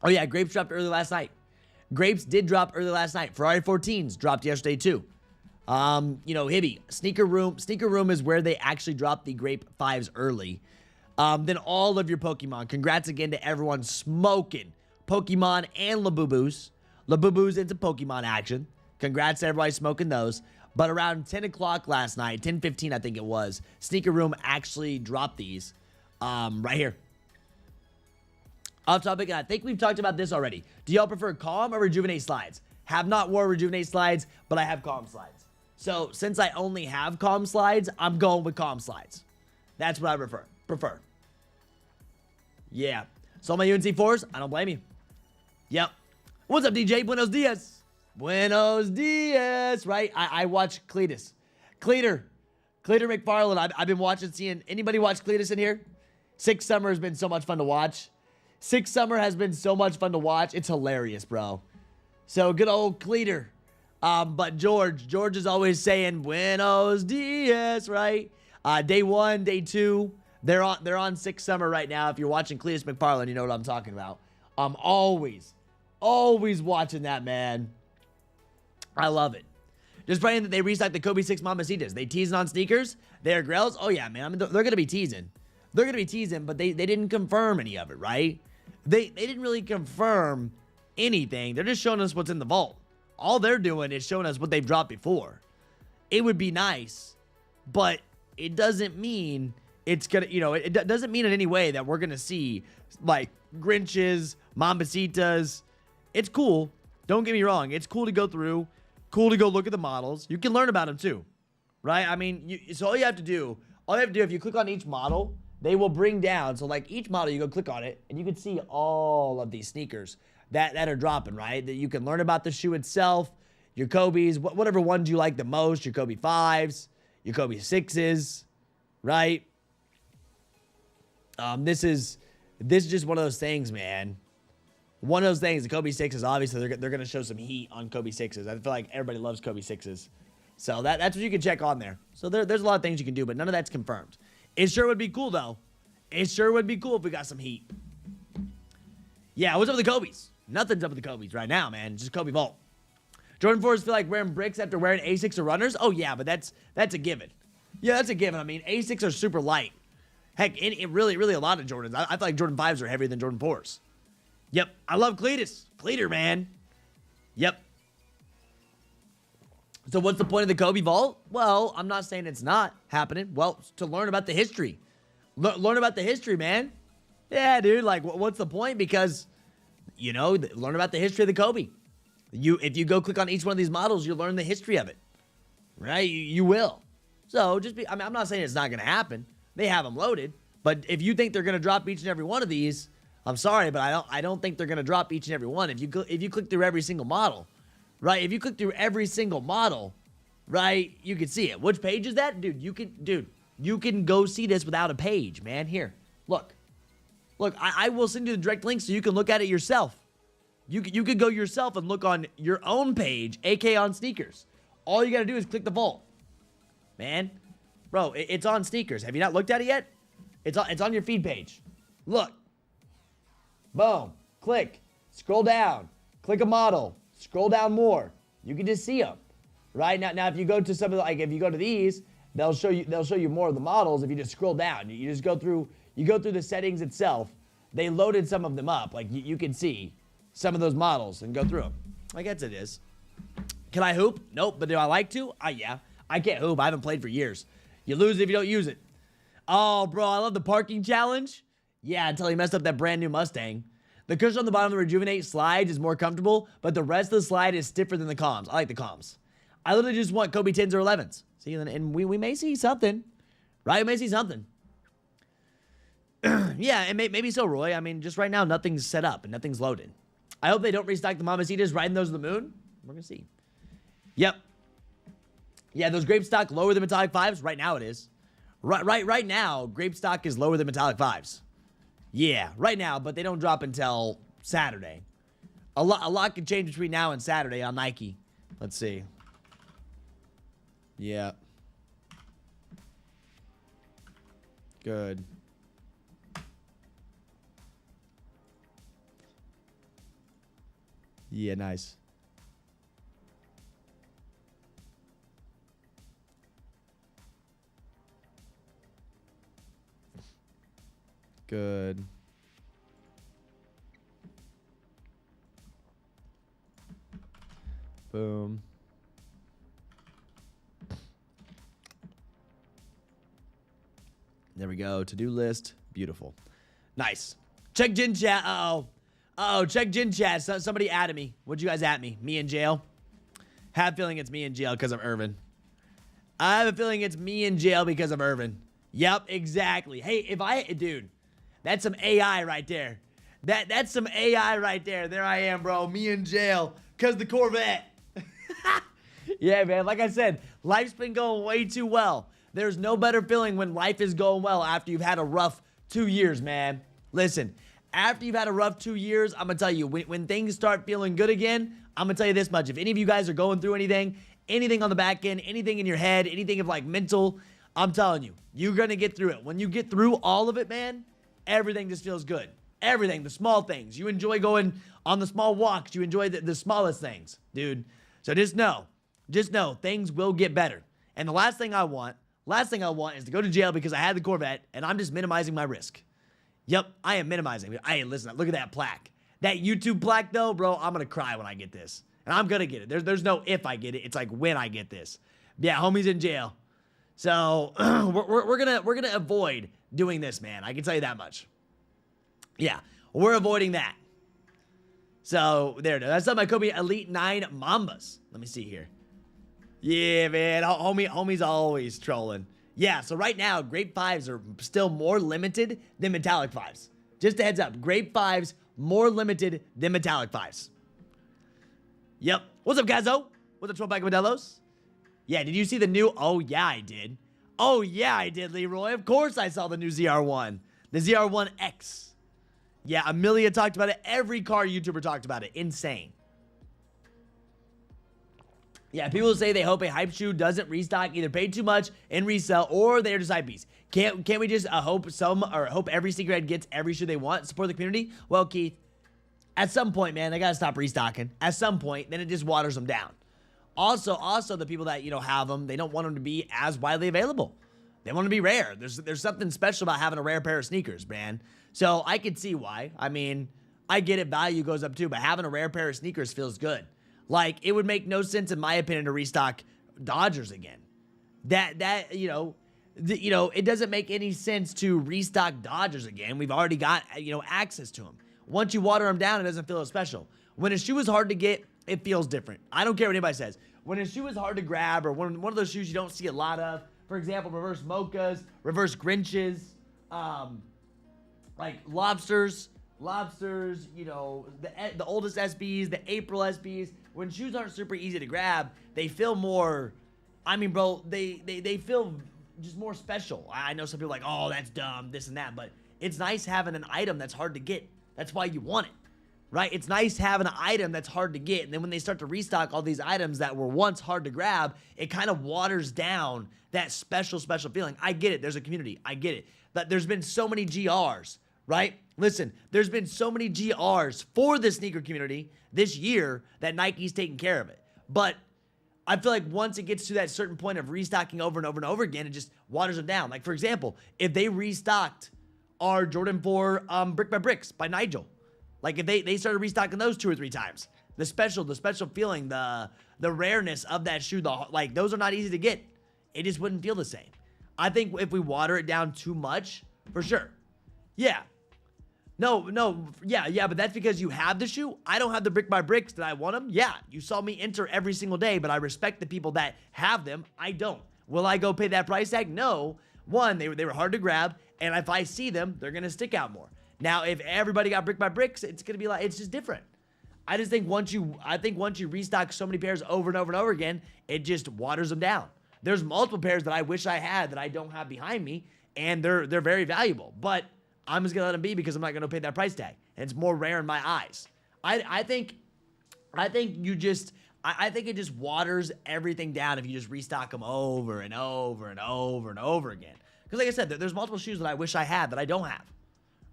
Oh, yeah, Grapes dropped early last night. Grapes did drop early last night. Ferrari 14s dropped yesterday, too. Hibby. Sneaker Room is where they actually dropped the Grape 5s early. Then all of your Pokemon. Congrats again to everyone smoking Pokemon and Labubus. Labubus into Pokemon action. Congrats to everybody smoking those. But around 10 o'clock last night, 10:15 I think it was, Sneaker Room actually dropped these right here. Off topic, and I think we've talked about this already. Do y'all prefer Calm or Rejuvenate slides? Have not worn Rejuvenate slides, but I have Calm slides. So since I only have Calm slides, I'm going with Calm slides. That's what I prefer. Yeah. So my UNC 4s, I don't blame you. Yep. What's up, DJ? Buenos dias. Buenos dias. Right? I watch Cletus. Cleater McFarland. I've been seeing. Anybody watch Cletus in here? Six Summer has been so much fun to watch. Six Summer has been so much fun to watch. It's hilarious, bro. So good old Cleater. But George is always saying Buenos dias, right? Day 1, day 2. They're on Six Summer right now. If you're watching Cletus McFarland, you know what I'm talking about. I'm always watching that, man. I love it. Just praying that they restock the Kckd 6 Mamacitas. They teasing on sneakers. They're Grails. Oh, yeah, man. I mean, they're going to be teasing. They're going to be teasing, but they didn't confirm any of it, right? They didn't really confirm anything. They're just showing us what's in the vault. All they're doing is showing us what they've dropped before. It would be nice, but it doesn't mean it's going to, it doesn't mean in any way that we're going to see, like, Grinches, Mamacitas. It's cool. Don't get me wrong. It's cool to go through, cool to go look at the models. You can learn about them too, right? I mean, so all you have to do if you click on each model, they will bring down. So like each model, you go click on it and you can see all of these sneakers that are dropping, right? That you can learn about the shoe itself, your Kobe's, whatever ones you like the most, your Kobe 5s, your Kobe 6s, right? This is just one of those things, man. One of those things, the Kobe 6s, obviously, they're going to show some heat on Kobe 6s. I feel like everybody loves Kobe 6s. So that's what you can check on there. So there's a lot of things you can do, but none of that's confirmed. It sure would be cool, though. It sure would be cool if we got some heat. Yeah, what's up with the Kobe's? Nothing's up with the Kobe's right now, man. Just Kobe Vault. Jordan 4s feel like wearing bricks after wearing A6 or runners? Oh, yeah, but that's a given. Yeah, that's a given. I mean, A6 are super light. Heck, it really a lot of Jordans. I feel like Jordan 5s are heavier than Jordan 4s. Yep, I love Kckd. Kckd, man. Yep. So what's the point of the Kobe Vault? Well, I'm not saying it's not happening. Well, to learn about the history. Learn about the history, man. Yeah, dude, like, what's the point? Because, you know, learn about the history of the Kobe. If you go click on each one of these models, you'll learn the history of it. Right? You will. So I mean, I'm not saying it's not going to happen. They have them loaded. But if you think they're going to drop each and every one of these, I'm sorry, but I don't think they're going to drop each and every one. If you click through every single model, right? If you click through every single model, right, you can see it. Which page is that? Dude, you can go see this without a page, man. Here, look. Look, I will send you the direct link so you can look at it yourself. You could go yourself and look on your own page, AK on sneakers. All you got to do is click the vault. Man, bro, it's on sneakers. Have you not looked at it yet? It's on your feed page. Look. Boom. Click. Scroll down. Click a model. Scroll down more. You can just see them. Right? Now if you go to some of the, like if you go to these, they'll show you more of the models if you just scroll down. You just go through the settings itself. They loaded some of them up. Like you can see some of those models and go through them. I guess it is. Can I hoop? Nope. But do I like to? Yeah. I can't hoop. I haven't played for years. You lose it if you don't use it. Oh, bro, I love the parking challenge. Yeah, until he messed up that brand new Mustang. The cushion on the bottom of the Rejuvenate slides is more comfortable, but the rest of the slide is stiffer than the comms. I like the comms. I literally just want Kobe 10s or 11s. See, and we may see something. Right? We may see something. Yeah, and maybe so, Roy. I mean, just right now, nothing's set up and nothing's loaded. I hope they don't restock the Mamacitas riding those to the moon. We're going to see. Yep. Yeah, those grape stock lower than metallic 5s? Right now it is. Right now, grape stock is lower than metallic 5s. Yeah, right now, but they don't drop until Saturday. A lot can change between now and Saturday on Nike. Let's see. Yeah. Good. Yeah, nice. Good. Boom. There we go. To-do list. Beautiful. Nice. Check Gin Chat. Uh-oh. Check Gin Chat. Somebody added me. What'd you guys at me? Me in jail? Have a feeling it's me in jail because of Irvin. I have a feeling it's me in jail because of Irvin. Yep, exactly. Hey, dude, that's some AI right there. That's some AI right there. There I am, bro. Me in jail because the Corvette. Yeah, man. Like I said, life's been going way too well. There's no better feeling when life is going well after you've had a rough 2 years, man. Listen, after you've had a rough 2 years, I'm going to tell you, when things start feeling good again, I'm going to tell you this much. If any of you guys are going through anything on the back end, anything in your head, anything of like mental, I'm telling you, you're going to get through it. When you get through all of it, man, everything just feels good. Everything, the small things. You enjoy going on the small walks. You enjoy the smallest things, dude. So just know, things will get better. And the last thing I want is to go to jail because I had the Corvette and I'm just minimizing my risk. Yep, I am minimizing. Hey, listen, look at that plaque. That YouTube plaque, though, bro, I'm going to cry when I get this. And I'm going to get it. There's no if I get it. It's like when I get this. Yeah, homie's in jail. So we're gonna avoid doing this, man. I can tell you that much. Yeah, we're avoiding that. So there it is. That's not my Kobe Elite 9 Mambas. Let me see here. Yeah, man. Homie's always trolling. Yeah, so right now, Grape 5s are still more limited than Metallic 5s. Just a heads up. Grape 5s more limited than Metallic 5s. Yep. What's up, Gazo? What's up, 12 pack of Modelos? Yeah, did you see the new... Oh, yeah, I did. Oh, yeah, I did, Leroy. Of course I saw the new ZR1. The ZR1X. Yeah, Amelia talked about it. Every car YouTuber talked about it. Insane. Yeah, people say they hope a hype shoe doesn't restock, either pay too much and resell, or they're just hype beasts. Can't we just hope every sneakerhead gets every shoe they want, support the community? Well, Keith, at some point, man, they gotta stop restocking. At some point, then it just waters them down. Also, the people that, have them, they don't want them to be as widely available. They want to be rare. There's something special about having a rare pair of sneakers, man. So I could see why. I mean, I get it, value goes up too, but having a rare pair of sneakers feels good. Like, it would make no sense, in my opinion, to restock Dodgers again. It doesn't make any sense to restock Dodgers again. We've already got, access to them. Once you water them down, it doesn't feel as special. When a shoe is hard to get, it feels different. I don't care what anybody says. When a shoe is hard to grab, or one of those shoes you don't see a lot of, for example, reverse mochas, reverse Grinches, like lobsters, the oldest SBs, the April SBs. When shoes aren't super easy to grab, they feel more, bro, they feel just more special. I know some people are like, oh, that's dumb, this and that, but it's nice having an item that's hard to get. That's why you want it, right? It's nice having an item that's hard to get, and then when they start to restock all these items that were once hard to grab, it kind of waters down that special feeling. I get it. There's a community. I get it. But there's been so many GRs, right? Listen, there's been so many GRs for the sneaker community this year that Nike's taking care of it. But I feel like once it gets to that certain point of restocking over and over and over again, it just waters them down. Like, for example, if they restocked our Jordan 4 Brick by Bricks by Nigel, like if they started restocking those 2 or 3 times, the special feeling, the rareness of that shoe, like those are not easy to get. It just wouldn't feel the same. I think if we water it down too much, for sure. Yeah. Yeah, but that's because you have the shoe. I don't have the Brick by Bricks that I want them. Yeah, you saw me enter every single day, but I respect the people that have them. I don't. Will I go pay that price tag? No. One, they were hard to grab, and if I see them, they're going to stick out more. Now, if everybody got Brick by Bricks, it's going to be like, it's just different. I just think once you restock so many pairs over and over and over again, it just waters them down. There's multiple pairs that I wish I had that I don't have behind me, and they're very valuable. But I'm just gonna let them be because I'm not gonna pay that price tag, and it's more rare in my eyes. I think it just waters everything down if you just restock them over and over and over and over again. Because like I said, there's multiple shoes that I wish I had that I don't have,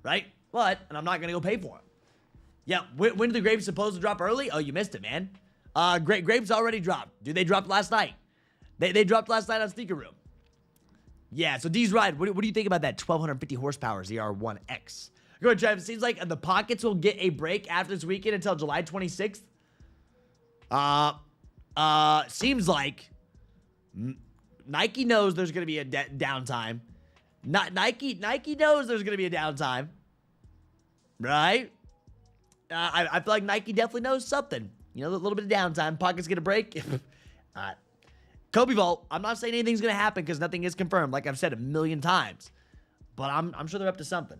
right? And I'm not gonna go pay for them. Yeah, when did the grapes supposed to drop early? Oh, you missed it, man. Grapes already dropped. Dude, they dropped last night. They dropped last night on Sneaker Room. Yeah, so D's Ride, what do you think about that 1,250 horsepower ZR1X? Go ahead, Travis. Seems like the pockets will get a break after this weekend until July 26th. Seems like Nike knows there's going to be a downtime. Nike knows there's going to be a downtime. Right? I feel like Nike definitely knows something. A little bit of downtime. Pockets get a break. Kobe Vault, I'm not saying anything's going to happen because nothing is confirmed, like I've said a million times. But I'm sure they're up to something.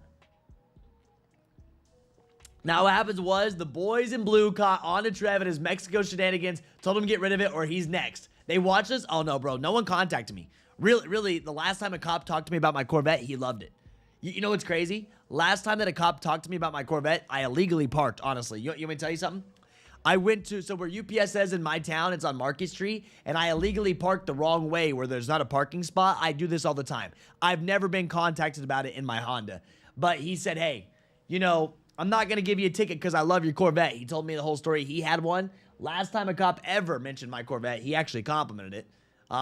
Now, what happens was the boys in blue caught on to Trev and his Mexico shenanigans, told him to get rid of it or he's next. They watched us? Oh, no, bro. No one contacted me. Really, the last time a cop talked to me about my Corvette, he loved it. You know what's crazy? Last time that a cop talked to me about my Corvette, I illegally parked, honestly. You want me to tell you something? I went to, so where UPS is in my town, it's on Market Street, and I illegally parked the wrong way where there's not a parking spot. I do this all the time. I've never been contacted about it in my Honda. But he said, hey, I'm not going to give you a ticket because I love your Corvette. He told me the whole story. He had one. Last time a cop ever mentioned my Corvette, he actually complimented it.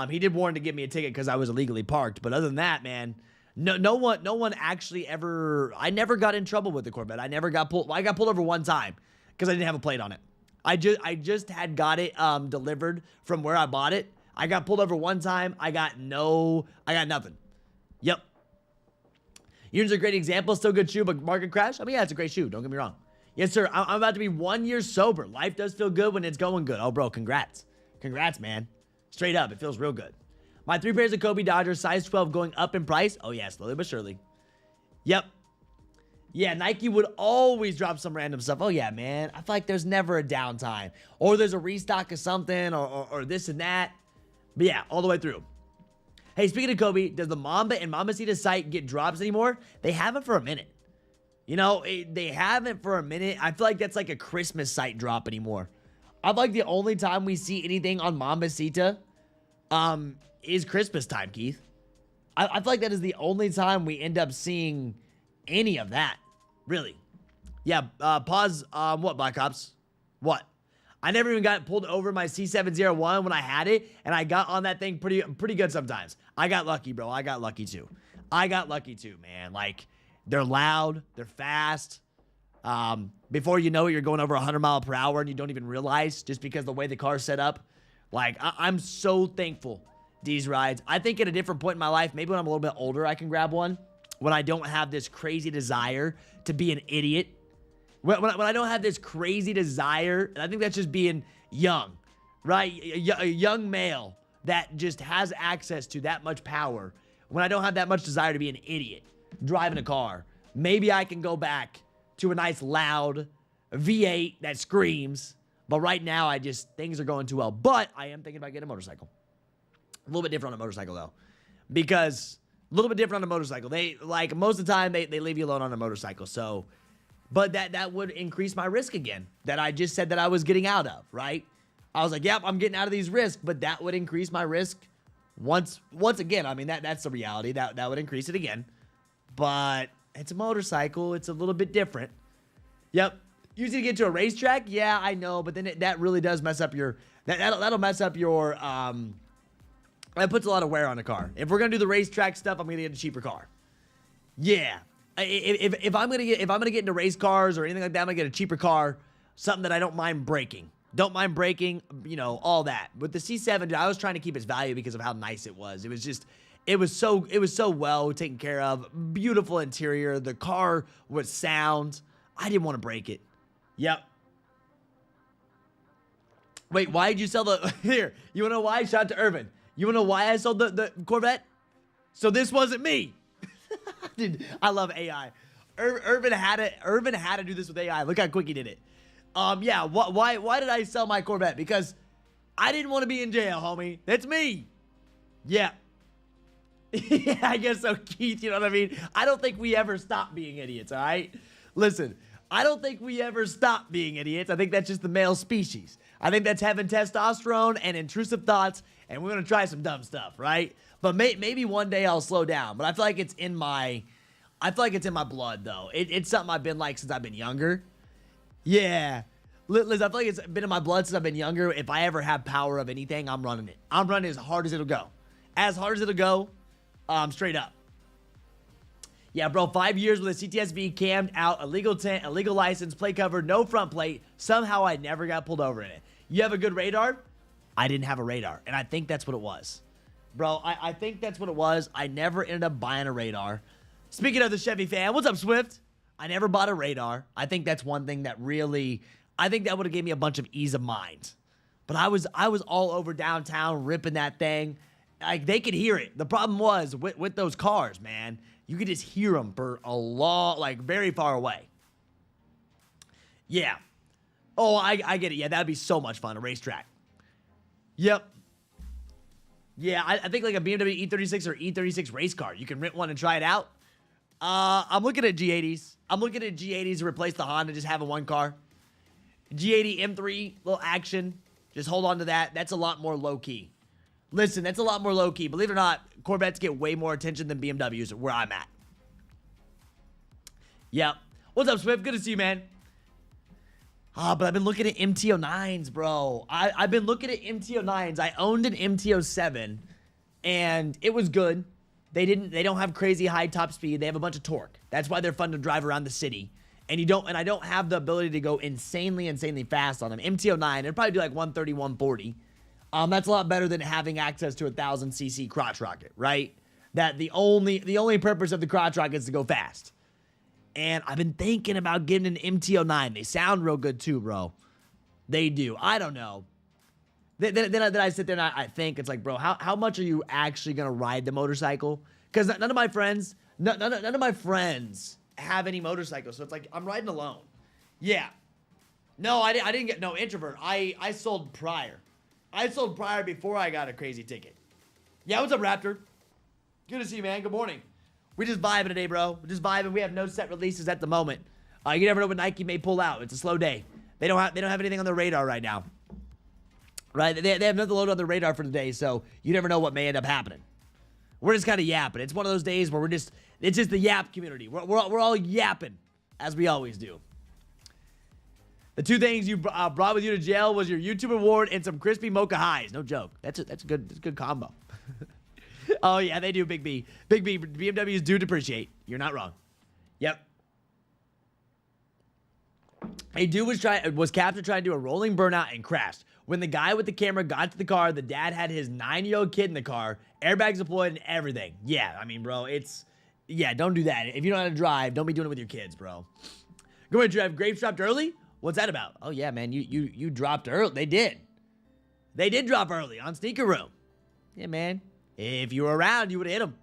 He did warn to give me a ticket because I was illegally parked. But other than that, man, no one actually ever, I never got in trouble with the Corvette. I never got pulled. I got pulled over one time because I didn't have a plate on it. I just had got it delivered from where I bought it. I got pulled over one time. I got nothing. Yep. Union's a great example. Still good shoe, but market crash. Yeah, it's a great shoe. Don't get me wrong. Yes, sir. I'm about to be 1 year sober. Life does feel good when it's going good. Oh, bro, congrats. Congrats, man. Straight up, it feels real good. My 3 pairs of Kckd Dodgers, size 12, going up in price. Oh, yeah, slowly but surely. Yep. Yeah, Nike would always drop some random stuff. Oh, yeah, man. I feel like there's never a downtime. Or there's a restock of something or this and that. But yeah, all the way through. Hey, speaking of Kckd, does the Mamba and Mamacita site get drops anymore? They haven't for a minute. You know, they haven't for a minute. I feel like that's like a Christmas site drop anymore. I feel like the only time we see anything on Mamacita is Christmas time, Keith. I feel like that is the only time we end up seeing any of that. Really. Yeah, pause. What, Black Ops? What? I never even got pulled over my C701 when I had it, and I got on that thing pretty good sometimes. I got lucky, bro. I got lucky too. Man. Like, they're loud. They're fast. Before you know it, you're going over 100 miles per hour, and you don't even realize just because the way the car's set up. Like, I'm so thankful these rides. I think at a different point in my life, maybe when I'm a little bit older, I can grab one. When I don't have this crazy desire to be an idiot. When I don't have this crazy desire, and I think that's just being young, right? A young male that just has access to that much power. When I don't have that much desire to be an idiot driving a car, maybe I can go back to a nice loud V8 that screams. But right now, things are going too well. But I am thinking about getting a motorcycle. A little bit different on a motorcycle, though. Because a little bit different on a motorcycle. They, like, most of the time, they leave you alone on a motorcycle. So, but that would increase my risk again. That I just said that I was getting out of, right? I was like, yep, I'm getting out of these risks. But that would increase my risk once again. I mean, that's the reality. That would increase it again. But it's a motorcycle. It's a little bit different. Yep. Usually to get to a racetrack, yeah, I know. But then that really does mess up your... That'll mess up your... That puts a lot of wear on the car. If we're gonna do the racetrack stuff, I'm gonna get a cheaper car. Yeah, if I'm gonna get into race cars or anything like that, I'm gonna get a cheaper car, something that I don't mind breaking. Don't mind breaking, you know, all that. With the C7, I was trying to keep its value because of how nice it was. It was so well taken care of. Beautiful interior. The car was sound. I didn't want to break it. Yep. Wait, why did you sell the... Here, you wanna know why? Shout out to Irvin. You wanna know why I sold the Corvette? So this wasn't me. Dude, I love AI. Irvin had to do this with AI. Look how quick he did it. Yeah, why did I sell my Corvette? Because I didn't want to be in jail, homie. That's me. Yeah. Yeah, I guess so, Keith, you know what I mean? I don't think we ever stop being idiots, all right? Listen, I don't think we ever stop being idiots. I think that's just the male species. I think that's having testosterone and intrusive thoughts, and we're going to try some dumb stuff, right? But maybe one day I'll slow down. But I feel like it's in my blood, though. It's something I've been like since I've been younger. Yeah. Liz, I feel like it's been in my blood since I've been younger. If I ever have power of anything, I'm running it. I'm running as hard as it'll go. As hard as it'll go, straight up. Yeah, bro, 5 years with a CTSV, cammed out, illegal tent, illegal license, plate cover, no front plate. Somehow I never got pulled over in it. You have a good radar? I didn't have a radar, and I think that's what it was. Bro, I think that's what it was. I never ended up buying a radar. Speaking of the Chevy fan, what's up, Swift? I never bought a radar. I think that's one thing that really... I think that would have gave me a bunch of ease of mind. But I was all over downtown ripping that thing. Like, they could hear it. The problem was, with those cars, man, you could just hear them for a long... like, very far away. Yeah. Oh, I get it. Yeah, that'd be so much fun, a racetrack. Yep. Yeah, I think like a BMW E36 or E36 race car. You can rent one and try it out. I'm looking at G80s. I'm looking at G80s to replace the Honda, just having one car. G80 M3, little action. Just hold on to that. That's a lot more low-key. Listen, that's a lot more low-key. Believe it or not, Corvettes get way more attention than BMWs where I'm at. Yep. What's up, Swift? Good to see you, man. But I've been looking at MT09s, bro. I've been looking at MT09s. I owned an MT07, and it was good. They don't have crazy high top speed. They have a bunch of torque. That's why they're fun to drive around the city. And I don't have the ability to go insanely fast on them. MT09, it'd probably do like 130, 140. That's a lot better than having access to a 1000cc crotch rocket, right? That the only purpose of the crotch rocket is to go fast. And I've been thinking about getting an MT-09. They sound real good too, bro. They do. I don't know. Then I sit there and I think, it's like, bro, how much are you actually going to ride the motorcycle? Because none of my friends have any motorcycles. So it's like, I'm riding alone. Yeah. No, I didn't get no introvert. I sold prior. I sold prior before I got a crazy ticket. Yeah, what's up, Raptor? Good to see you, man. Good morning. We just vibing today, bro. We're just vibing. We have no set releases at the moment. You never know when Nike may pull out. It's a slow day. They don't have anything on their radar right now. Right? They have nothing loaded on their radar for today, so you never know what may end up happening. We're just kind of yapping. It's one of those days where it's just the yap community. We're all yapping, as we always do. The two things you brought with you to jail was your YouTube award and some crispy mocha highs. No joke. That's a good combo. Oh yeah, they do, Big B. Big B. BMWs do depreciate. You're not wrong. Yep. A dude was captured trying to do a rolling burnout and crashed. When the guy with the camera got to the car, the dad had his 9-year-old kid in the car, airbags deployed and everything. Yeah, I mean, bro, don't do that. If you don't know how to drive, don't be doing it with your kids, bro. Go ahead, drive. Grapes dropped early? What's that about? Oh yeah, man, you dropped early. They did drop early on Sneaker Room. Yeah, man. If you were around, you would have hit them.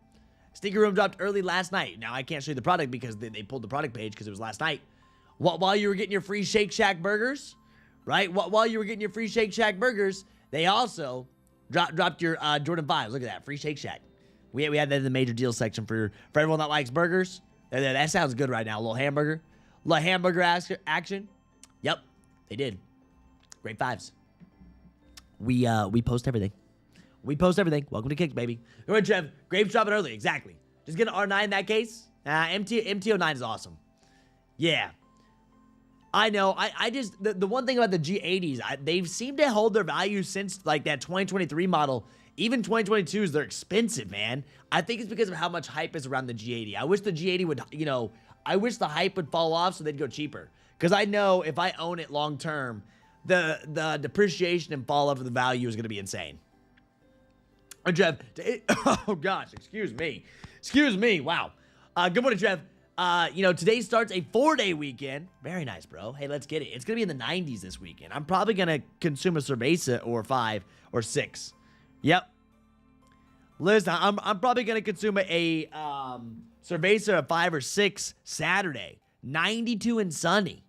Sneaker Room dropped early last night. Now, I can't show you the product because they pulled the product page because it was last night. While you were getting your free Shake Shack burgers, right? While you were getting your free Shake Shack burgers, they also dropped your Jordan 5s. Look at that, free Shake Shack. We had that in the major deals section for everyone that likes burgers. That sounds good right now. A little hamburger action. Yep, they did. Great 5s. We post everything. We post everything. Welcome to Kckd, baby. Go ahead, Trev. Grapes dropping early. Exactly. Just get an R9 in that case. MT-09 is awesome. Yeah. I know. I just, the one thing about the G80s, they've seemed to hold their value since like that 2023 model. Even 2022s, they're expensive, man. I think it's because of how much hype is around the G80. I wish the G80 would, I wish the hype would fall off so they'd go cheaper. Because I know if I own it long term, the depreciation and fall off of the value is going to be insane. Trev, oh gosh, excuse me, wow. Good morning, Trev. Today starts a 4-day weekend. Very nice, bro. Hey, let's get it. It's gonna be in the 90s this weekend. I'm probably gonna consume a cerveza or 5 or 6. Yep. Listen, I'm probably gonna consume a cerveza of 5 or 6 Saturday. 92 and sunny,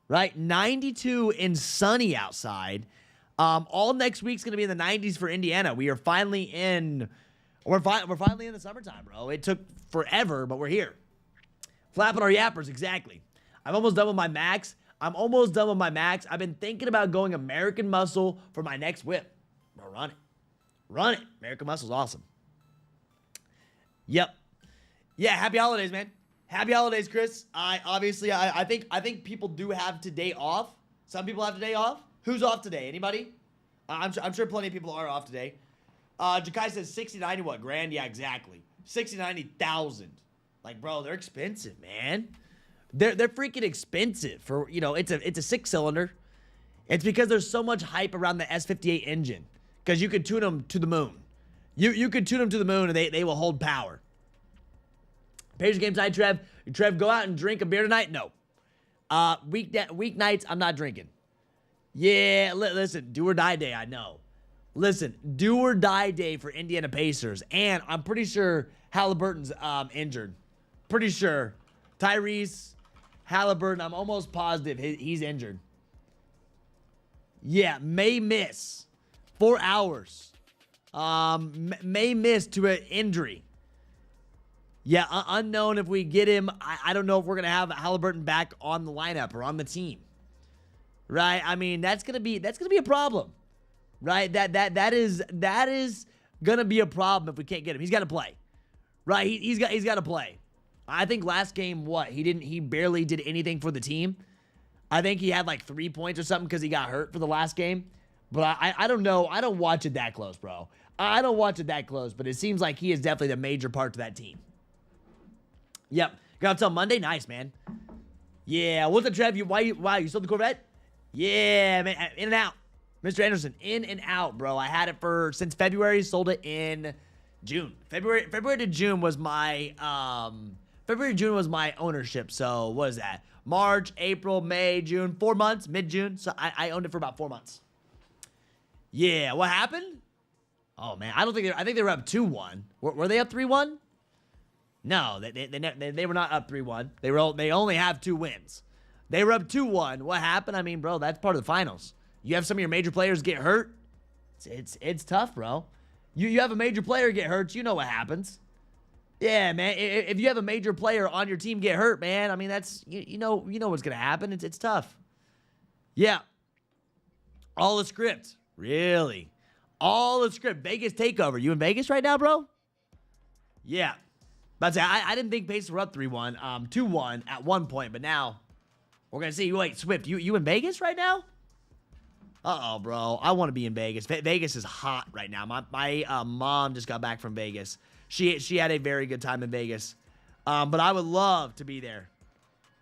right? 92 and sunny outside. All next week's gonna be in the 90s for Indiana. We are finally in. We're finally in the summertime, bro. It took forever, but we're here. Flapping our yappers, exactly. I'm almost done with my max. I've been thinking about going American Muscle for my next whip. Bro, run it. American Muscle's awesome. Yep. Yeah. Happy holidays, man. Happy holidays, Chris. I think people do have today off. Some people have today off. Who's off today? Anybody? I'm sure plenty of people are off today. Jakai says 60-90 what? Grand? Yeah, exactly. 60-90,000. Like, bro, they're expensive, man. They're freaking expensive for, it's a 6-cylinder. It's because there's so much hype around the S58 engine. Because you could tune them to the moon. You could tune them to the moon and they will hold power. Page game side, Trev. Trev, go out and drink a beer tonight? No. Weeknights, I'm not drinking. Yeah, listen, do or die day, I know. Listen, do or die day for Indiana Pacers. And I'm pretty sure Halliburton's injured. Pretty sure. Tyrese Halliburton, I'm almost positive he's injured. Yeah, may miss 4 hours. May miss to an injury. Yeah, unknown if we get him. I don't know if we're going to have Halliburton back on the lineup or on the team. Right? I mean, that's gonna be a problem. Right? That is gonna be a problem if we can't get him. He's gotta play. Right? He's gotta play. I think last game, he barely did anything for the team. I think he had like 3 points or something because he got hurt for the last game. But I don't know. I don't watch it that close, bro. I don't watch it that close, but it seems like he is definitely the major part to that team. Yep. Got until Monday. Nice, man. Yeah. What's up, Trev? Why you sold the Corvette? Yeah, man, in and out. Mr. Anderson, in and out, bro. I had it since February, sold it in June. February to June was my February, June was my ownership. So what is that? March, April, May, June, 4 months, mid-June. So I owned it for about 4 months. Yeah, what happened? Oh man, I think they were up 2-1. Were they up 3-1? No, they were not up 3-1. They only have 2 wins. They were up 2-1. What happened? I mean, bro, that's part of the finals. You have some of your major players get hurt. It's tough, bro. You have a major player get hurt, you know what happens. Yeah, man. If you have a major player on your team get hurt, man, I mean that's you know what's gonna happen. It's tough. Yeah. All the script. Really? All the script. Vegas takeover. You in Vegas right now, bro? Yeah. But I didn't think Pacers were up 3-1, 2-1 at one point, but now we're gonna see. Wait, Swift, you in Vegas right now? Uh-oh, bro. I want to be in Vegas. Vegas is hot right now. My mom just got back from Vegas. She had a very good time in Vegas. But I would love to be there.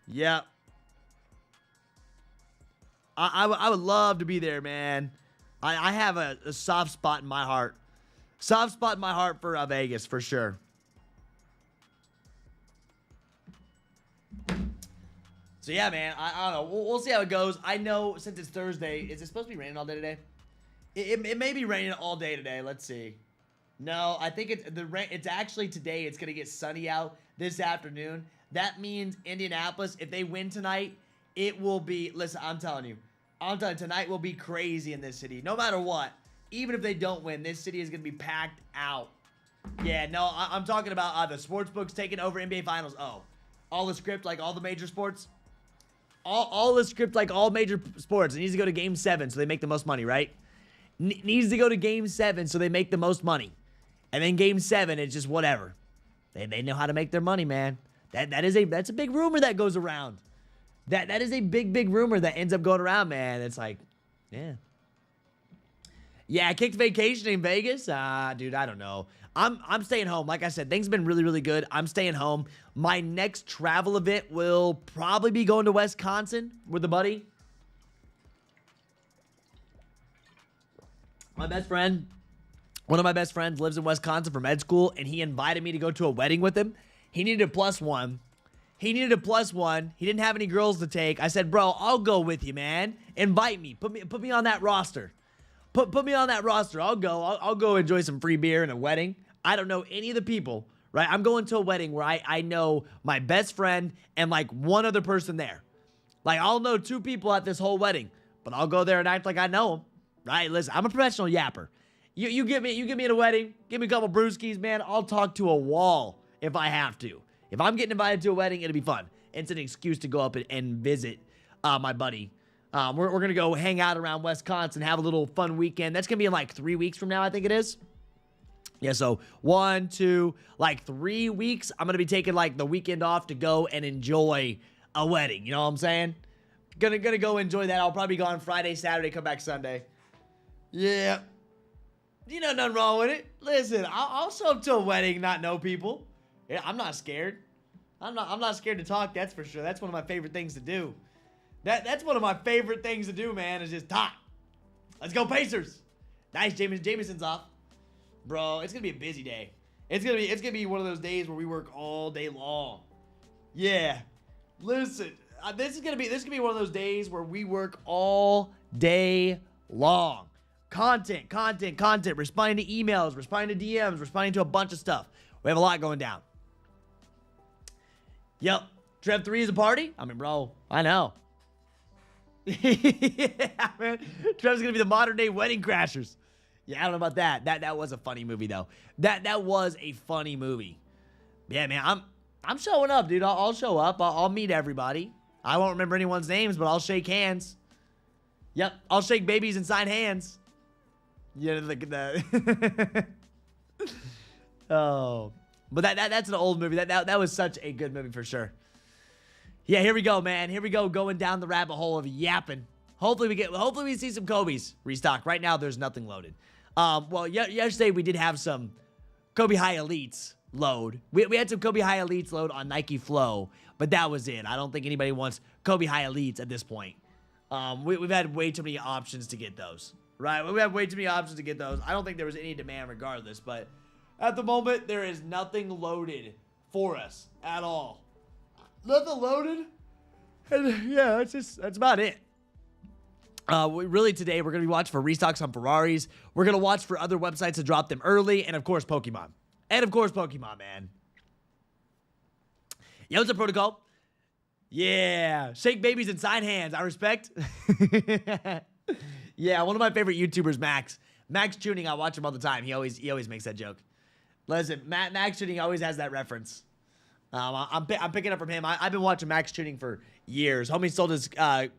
Yep. I would love to be there, man. I have a soft spot in my heart. Soft spot in my heart for Vegas, for sure. So, yeah, man, I don't know. We'll see how it goes. I know since it's Thursday, is it supposed to be raining all day today? It may be raining all day today. Let's see. No, I think it's actually today. It's going to get sunny out this afternoon. That means Indianapolis, if they win tonight, it will be, listen, I'm telling you, tonight will be crazy in this city. No matter what, even if they don't win, this city is going to be packed out. Yeah, no, I'm talking about the sports books taking over NBA Finals. Oh, all the script, like all the major sports. All the script, like all major sports. It needs to go to Game 7 so they make the most money, right? Needs to go to Game 7 so they make the most money. And then Game 7, it's just whatever. They know how to make their money, man. That's a big rumor that goes around. That is a big rumor that ends up going around, man. It's like, yeah. Yeah, I kicked vacation in Vegas. Dude, I don't know. I'm staying home. Like I said, things have been really good. I'm staying home. My next travel event will probably be going to Wisconsin with a buddy. My best friend, one of my best friends lives in Wisconsin for med school, and he invited me to go to a wedding with him. He needed a +1. He needed a +1. He didn't have any girls to take. I said, bro, I'll go with you, man. Invite me. Put me on that roster. Put me on that roster. I'll go. I'll go enjoy some free beer and a wedding. I don't know any of the people, right? I'm going to a wedding where I know my best friend and like one other person there. Like I'll know 2 people at this whole wedding, but I'll go there and act like I know them, right? Listen, I'm a professional yapper. You get me at a wedding, give me a couple brewskis, man. I'll talk to a wall if I have to. If I'm getting invited to a wedding, it'll be fun. It's an excuse to go up and visit my buddy. We're going to go hang out around Wisconsin, have a little fun weekend. That's going to be in like 3 weeks from now, I think it is. Yeah, so 1, 2, like 3 weeks, I'm going to be taking like the weekend off to go and enjoy a wedding. You know what I'm saying? Gonna go enjoy that. I'll probably go on Friday, Saturday, come back Sunday. Yeah. You know, nothing wrong with it. Listen, I'll show up to a wedding, not know people. Yeah, I'm not scared. I'm not scared to talk, that's for sure. That's one of my favorite things to do. That's one of my favorite things to do, man, is just talk. Let's go Pacers. Nice, Jameson's off. Bro, it's gonna be a busy day. It's gonna be one of those days where we work all day long. Yeah. Listen, this is gonna be one of those days where we work all day long. Content. Responding to emails, responding to DMs, responding to a bunch of stuff. We have a lot going down. Yep. Trev 3 is a party? I mean, bro, I know. Yeah, man. Trev's gonna be the modern day Wedding Crashers. Yeah, I don't know about that. That was a funny movie though. That was a funny movie. Yeah, man. I'm showing up, dude. I'll show up. I'll meet everybody. I won't remember anyone's names, but I'll shake hands. Yep, I'll shake babies and sign hands. Yeah, oh, but that's an old movie. That was such a good movie for sure. Yeah, here we go, man. Here we go, going down the rabbit hole of yapping. Hopefully we see some Kobe's restock. Right now, there's nothing loaded. Well, yesterday we did have some Kobe High Elites load. We had some Kobe High Elites load on Nike Flow, but that was it. I don't think anybody wants Kobe High Elites at this point. We've had way too many options to get those, right? We have way too many options to get those. I don't think there was any demand regardless, but at the moment, there is nothing loaded for us at all. Nothing loaded. And yeah, that's about it. Really today, we're going to be watching for restocks on Ferraris. We're going to watch for other websites to drop them early. And of course, Pokemon. And of course, Pokemon, man. Yo, what's up, Protocol? Yeah. Shake babies and sign hands. I respect. Yeah, one of my favorite YouTubers, Max. Max Tuning, I watch him all the time. He always makes that joke. Listen, Max Tuning always has that reference. I'm picking up from him. I've been watching Max Tuning for years. Homie sold his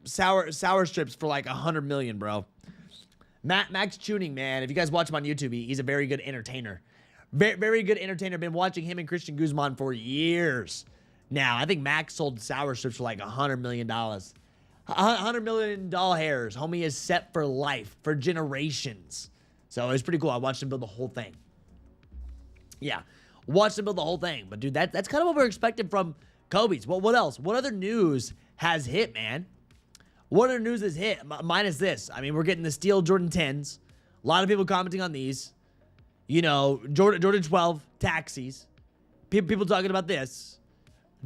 sour strips for like 100 million, bro. Max Tuning, man. If you guys watch him on YouTube, he's a very good entertainer. Very good entertainer. Been watching him and Christian Guzman for years. Now, I think Max sold sour strips for like $100 million. $100 million hairs. Homie is set for life, for generations. So it's pretty cool. I watched him build the whole thing. Yeah, watched him build the whole thing. But dude, that's kind of what we're expecting from Kobe's. Well, what else? What other news has hit, man? What other news has hit? Minus this. I mean, we're getting the steel Jordan 10s. A lot of people commenting on these. You know, Jordan 12 taxis. People talking about this.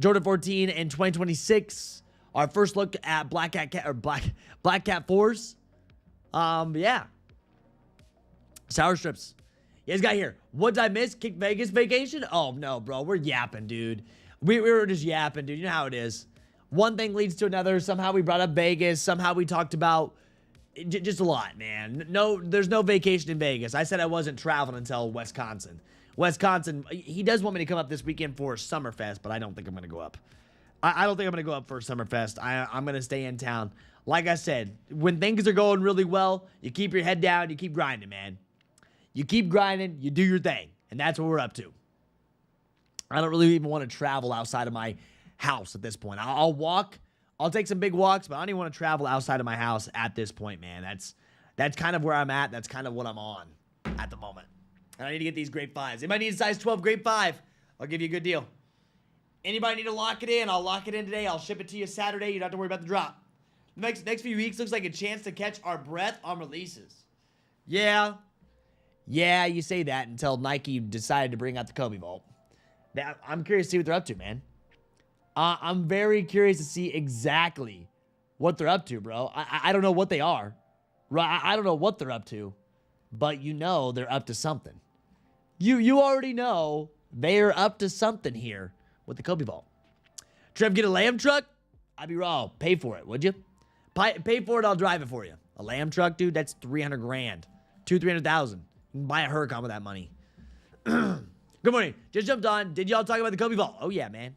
Jordan 14 in 2026. Our first look at Black Cat 4s. Yeah. Sour strips. You guys got here. What did I miss? Kick Vegas vacation? Oh, no, bro. We're yapping, dude. We were just yapping, dude. You know how it is. One thing leads to another. Somehow we brought up Vegas. Somehow we talked about just a lot, man. No, there's no vacation in Vegas. I said I wasn't traveling until Wisconsin. Wisconsin, he does want me to come up this weekend for Summerfest, but I don't think I'm going to go up. I don't think I'm going to go up for Summerfest. I'm going to stay in town. Like I said, when things are going really well, you keep your head down, you keep grinding, man. You keep grinding, you do your thing. And that's what we're up to. I don't really even want to travel outside of my house at this point. I'll walk. I'll take some big walks, but I don't even want to travel outside of my house at this point, man. That's kind of where I'm at. That's kind of what I'm on at the moment. And I need to get these grade 5s. Anybody need a size 12 grade 5? I'll give you a good deal. Anybody need to lock it in? I'll lock it in today. I'll ship it to you Saturday. You don't have to worry about the drop. Next few weeks looks like a chance to catch our breath on releases. Yeah. Yeah, you say that until Nike decided to bring out the Kobe Vault. I'm curious to see what they're up to, man. I'm very curious to see exactly what they're up to, bro. I don't know what they are. I don't know what they're up to, but you know they're up to something. You already know they're up to something here with the Kobe Vault. Trev, get a lamb truck? I'd be raw. Pay for it, would you? Pay for it, I'll drive it for you. A lamb truck, dude, that's 300 grand. 300,000. You can buy a Huracan with that money. Good morning. Just jumped on. Did y'all talk about the Kobe Vault? Oh, yeah, man.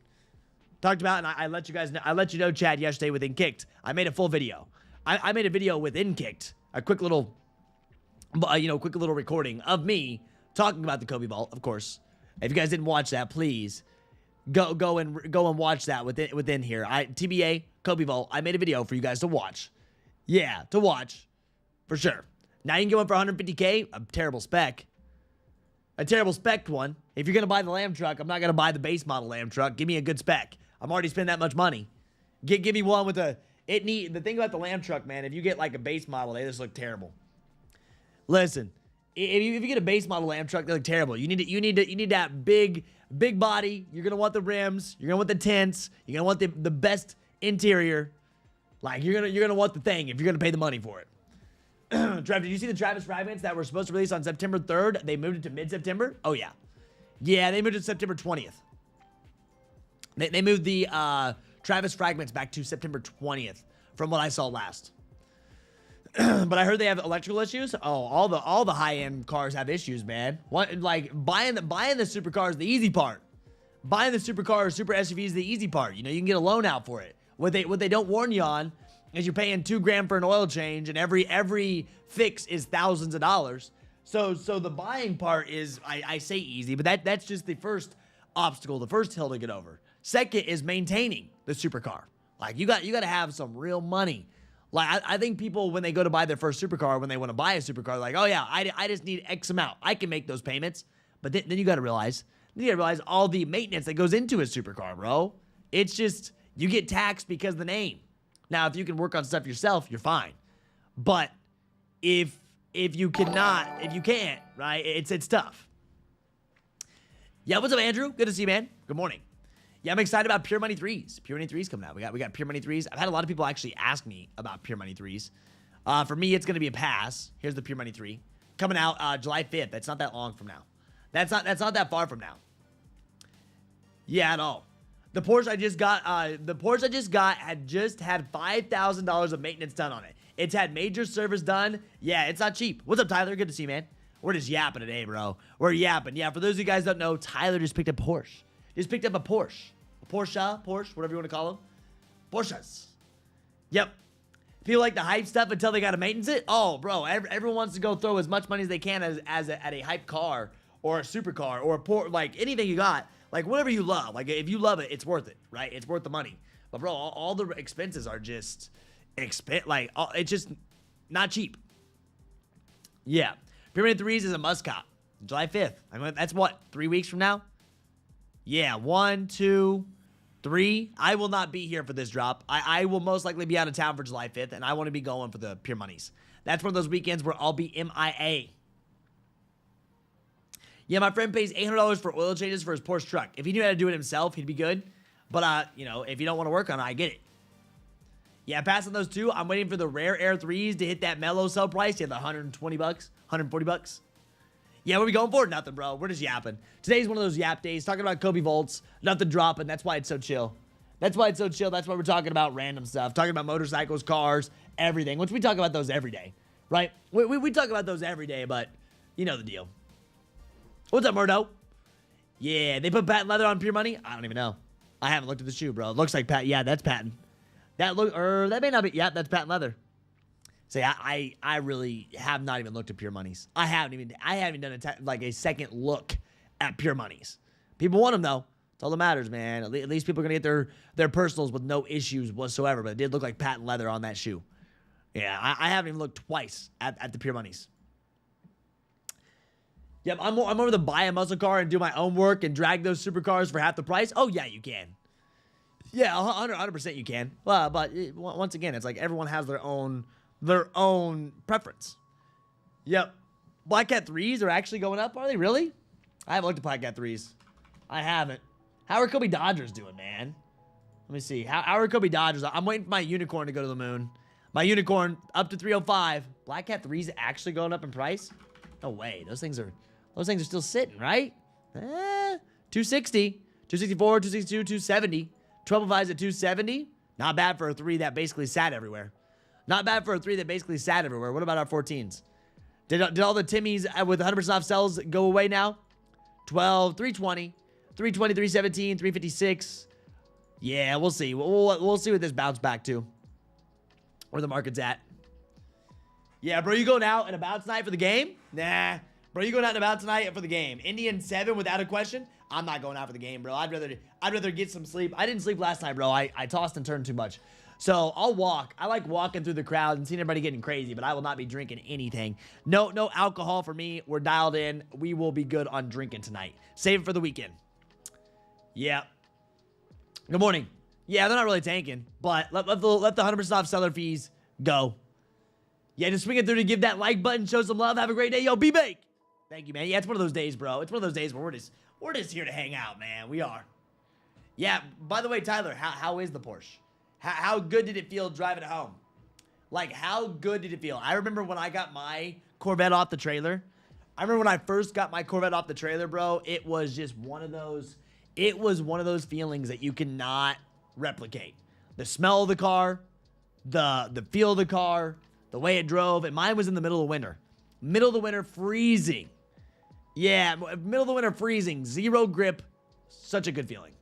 Talked about, and I let you guys know, I let you know, Chad, yesterday within Kckd. I made a full video. I made a video within Kckd. A quick little, quick little recording of me talking about the Kobe Vault, of course. If you guys didn't watch that, please go and watch that within here. TBA Kobe Vault. I made a video for you guys to watch. Yeah, to watch for sure. Now you can get one for 150K. A terrible spec. A terrible spec one. If you're gonna buy the lamb truck, I'm not gonna buy the base model lamb truck. Give me a good spec. I'm already spending that much money. Give me one with the thing about the lamb truck, man. If you get like a base model, they just look terrible. Listen, if you get a base model lamb truck, they look terrible. You need that big body. You're gonna want the rims. You're gonna want the tents. You're gonna want the best interior. Like you're gonna want the thing if you're gonna pay the money for it. Trev, did you see the Travis fragments that were supposed to release on September 3rd? They moved it to mid-September? Oh, yeah. Yeah, they moved it to September 20th. They moved the Travis fragments back to September 20th from what I saw last. But I heard they have electrical issues. Oh, all the high-end cars have issues, man. Like buying the supercar is the easy part. Buying the supercar or super SUV is the easy part. You know, you can get a loan out for it. What they don't warn you on is you're paying $2,000 for an oil change, and every fix is thousands of dollars. So the buying part is, I say easy, but that's just the first obstacle, the first hill to get over. Second is maintaining the supercar. Like you got to have some real money. Like I think people, when they go to buy their first supercar, when they want to buy a supercar, like, oh yeah, I just need X amount. I can make those payments. But then you got to realize all the maintenance that goes into a supercar, bro. It's just, you get taxed because of the name. Now, if you can work on stuff yourself, you're fine. But if you can't, right, it's tough. Yeah, what's up, Andrew? Good to see you, man. Good morning. Yeah, I'm excited about Pure Money 3s. Pure Money 3s coming out. We got Pure Money 3s. I've had a lot of people actually ask me about Pure Money 3s. For me, it's going to be a pass. Here's the Pure Money 3. Coming out July 5th. That's not that long from now. That's not that far from now. Yeah, at all. The Porsche I just got had just had $5,000 of maintenance done on it. It's had major service done. Yeah, it's not cheap. What's up, Tyler? Good to see you, man. We're just yapping today, bro. We're yapping. Yeah, for those of you guys that don't know, Tyler just picked up Porsche. Just picked up a Porsche. A Porsche, whatever you want to call them. Porsches. Yep. People like to hype stuff until they got to maintenance it. Oh, bro, everyone wants to go throw as much money as they can at a hype car or a supercar or a like anything you got. Like, whatever you love. Like, if you love it, it's worth it, right? It's worth the money. But, bro, all the expenses are just, it's just not cheap. Yeah. Pyramid 3s is a must cop. July 5th. I mean, that's what, 3 weeks from now? Yeah, 1, 2, 3. I will not be here for this drop. I will most likely be out of town for July 5th, and I want to be going for the Pure Monies. That's one of those weekends where I'll be MIA. Yeah, my friend pays $800 for oil changes for his Porsche truck. If he knew how to do it himself, he'd be good. But, you know, if you don't want to work on it, I get it. Yeah, passing those two. I'm waiting for the Rare Air 3s to hit that mellow sell price. Yeah, the 120 bucks, 140 bucks. Yeah, what are we going for? Nothing, bro. We're just yapping. Today's one of those yap days. Talking about Kobe Volts. Nothing dropping. That's why it's so chill. That's why it's so chill. That's why we're talking about random stuff. Talking about motorcycles, cars, everything. Which we talk about those every day, right? We talk about those every day, but you know the deal. What's up, Murdo? Yeah, they put patent leather on Pure Money? I don't even know. I haven't looked at the shoe, bro. It looks like patent. Yeah, that's patent. That may not be. Yeah, that's patent leather. Say, I really have not even looked at Pure Monies. I haven't even done a second look at Pure Monies. People want them though. That's all that matters, man. At least people are gonna get their personals with no issues whatsoever. But it did look like patent leather on that shoe. Yeah, I haven't even looked twice at the Pure Monies. Yep, I'm over to buy a muscle car and do my own work and drag those supercars for half the price. Oh yeah, you can. Yeah, 100% you can. Well, but once again, it's like everyone has their own preference. Yep. Black Cat 3s are actually going up. Are they really? I haven't looked at Black Cat 3s. I haven't. How are Kobe Dodgers doing, man? Let me see. How are Kobe Dodgers? I'm waiting for my unicorn to go to the moon. My unicorn up to 305. Black Cat 3s actually going up in price? No way. Those things are still sitting, right? 260, 264, 262, 270. 12 5s at 270. Not bad for a 3 that basically sat everywhere. Not bad for a 3 that basically sat everywhere. What about our 14s? Did all the Timmies with 100% off sells go away now? 12, 320, 320, 317, 356. Yeah, we'll see. We'll see what this bounce back to. Where the market's at. Yeah, bro, you going out and about tonight for the game? Nah. Bro, you going out and about tonight for the game? Indian 7 without a question? I'm not going out for the game, bro. I'd rather get some sleep. I didn't sleep last night, bro. I tossed and turned too much. So I'll walk. I like walking through the crowd and seeing everybody getting crazy, but I will not be drinking anything. No alcohol for me. We're dialed in. We will be good on drinking tonight. Save it for the weekend. Yeah. Good morning. Yeah, they're not really tanking, but let the 100% off seller fees go. Yeah, just swing it through to give that like button, show some love. Have a great day. Yo, B-Bake. Thank you, man. Yeah, it's one of those days, bro. It's one of those days where we're just here to hang out, man. We are. Yeah, by the way, Tyler, how is the Porsche? How good did it feel driving it home? Like, how good did it feel? I remember when I got my Corvette off the trailer. I remember when I first got my Corvette off the trailer, bro. It was just one of those. It was one of those feelings that you cannot replicate. The smell of the car, the feel of the car, the way it drove. And mine was in the middle of winter. Middle of the winter, freezing. Yeah, middle of the winter, freezing. Zero grip. Such a good feeling.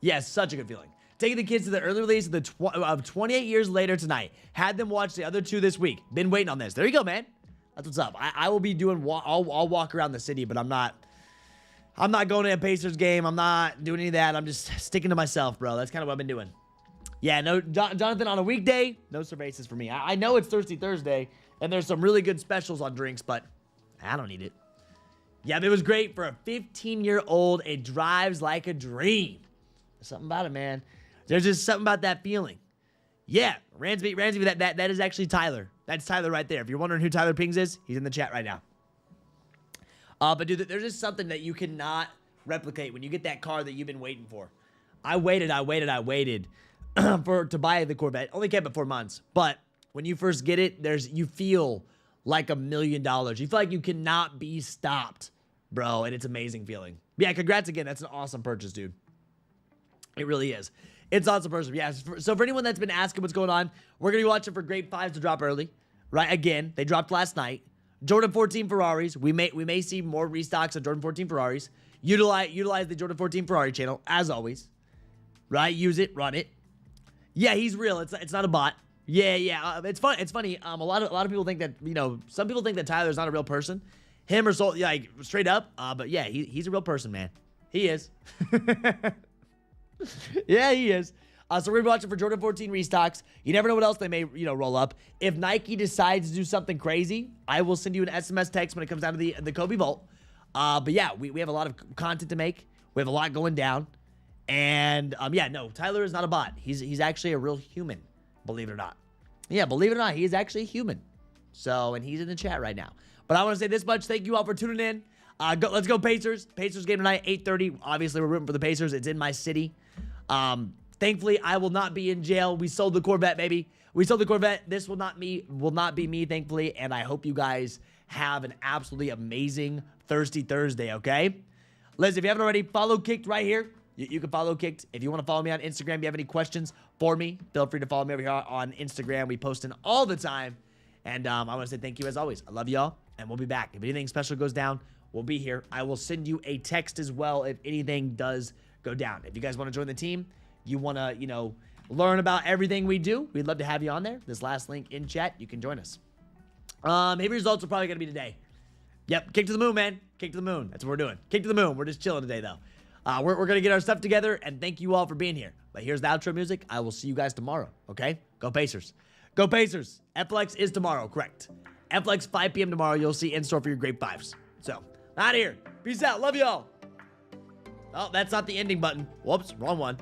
Yes, such a good feeling. Taking the kids to the early release of 28 years later tonight. Had them watch the other 2 this week. Been waiting on this. There you go, man. That's what's up. I will be doing. I'll walk around the city, but I'm not going to a Pacers game. I'm not doing any of that. I'm just sticking to myself, bro. That's kind of what I've been doing. Yeah, no, Jonathan, on a weekday, no cervezas for me. I know it's Thirsty Thursday, and there's some really good specials on drinks, but I don't need it. Yeah, but it was great for a 15-year-old. It drives like a dream. There's something about it, man. There's just something about that feeling. Yeah, Ransby, that is actually Tyler. That's Tyler right there. If you're wondering who Tyler Pings is, he's in the chat right now. But dude, there's just something that you cannot replicate when you get that car that you've been waiting for. I waited to buy the Corvette. Only kept it 4 months. But when you first get it, you feel like $1 million. You feel like you cannot be stopped, bro. And it's an amazing feeling. Yeah, congrats again. That's an awesome purchase, dude. It really is. It's awesome purchase. Yeah. So for anyone that's been asking what's going on, we're going to be watching for Grade 5s to drop early. Right? Again, they dropped last night. Jordan 14 Ferraris. We may see more restocks of Jordan 14 Ferraris. Utilize the Jordan 14 Ferrari channel, as always. Right? Use it. Run it. Yeah, he's real. It's not a bot. Yeah. It's fun. It's funny. A lot of people think that, some people think that Tyler's not a real person. Him or so, like, straight up. But yeah, he's a real person, man. He is. Yeah, he is. So we're watching for Jordan 14 restocks. You never know what else they may, roll up. If Nike decides to do something crazy, I will send you an SMS text when it comes down to the Kckd Vault. But yeah, we have a lot of content to make. We have a lot going down. And yeah, no, Tyler is not a bot. He's actually a real human, believe it or not. Yeah, believe it or not, he is actually a human. So, and he's in the chat right now. But I want to say this much. Thank you all for tuning in. Let's go Pacers. Pacers game tonight, 8:30. Obviously, we're rooting for the Pacers. It's in my city. Thankfully, I will not be in jail. We sold the Corvette, baby. We sold the Corvette. This will not be me, thankfully. And I hope you guys have an absolutely amazing Thirsty Thursday, okay? Listen, if you haven't already, follow Kckd right here. You can follow Kckd. If you want to follow me on Instagram, if you have any questions for me, feel free to follow me over here on Instagram. We post in all the time. And I want to say thank you as always. I love y'all, and we'll be back. If anything special goes down, we'll be here. I will send you a text as well if anything does go down. If you guys want to join the team, you want to, learn about everything we do, we'd love to have you on there. This last link in chat, you can join us. Maybe results are probably going to be today. Yep, kick to the moon, man. Kick to the moon. That's what we're doing. Kick to the moon. We're just chilling today, though. We're going to get our stuff together, and thank you all for being here. But here's the outro music. I will see you guys tomorrow, okay? Go Pacers. Go Pacers. FLX is tomorrow, correct. FLX 5 p.m. tomorrow. You'll see in store for your Grade 5s. So, out of here. Peace out. Love y'all. Oh, that's not the ending button. Whoops, wrong one.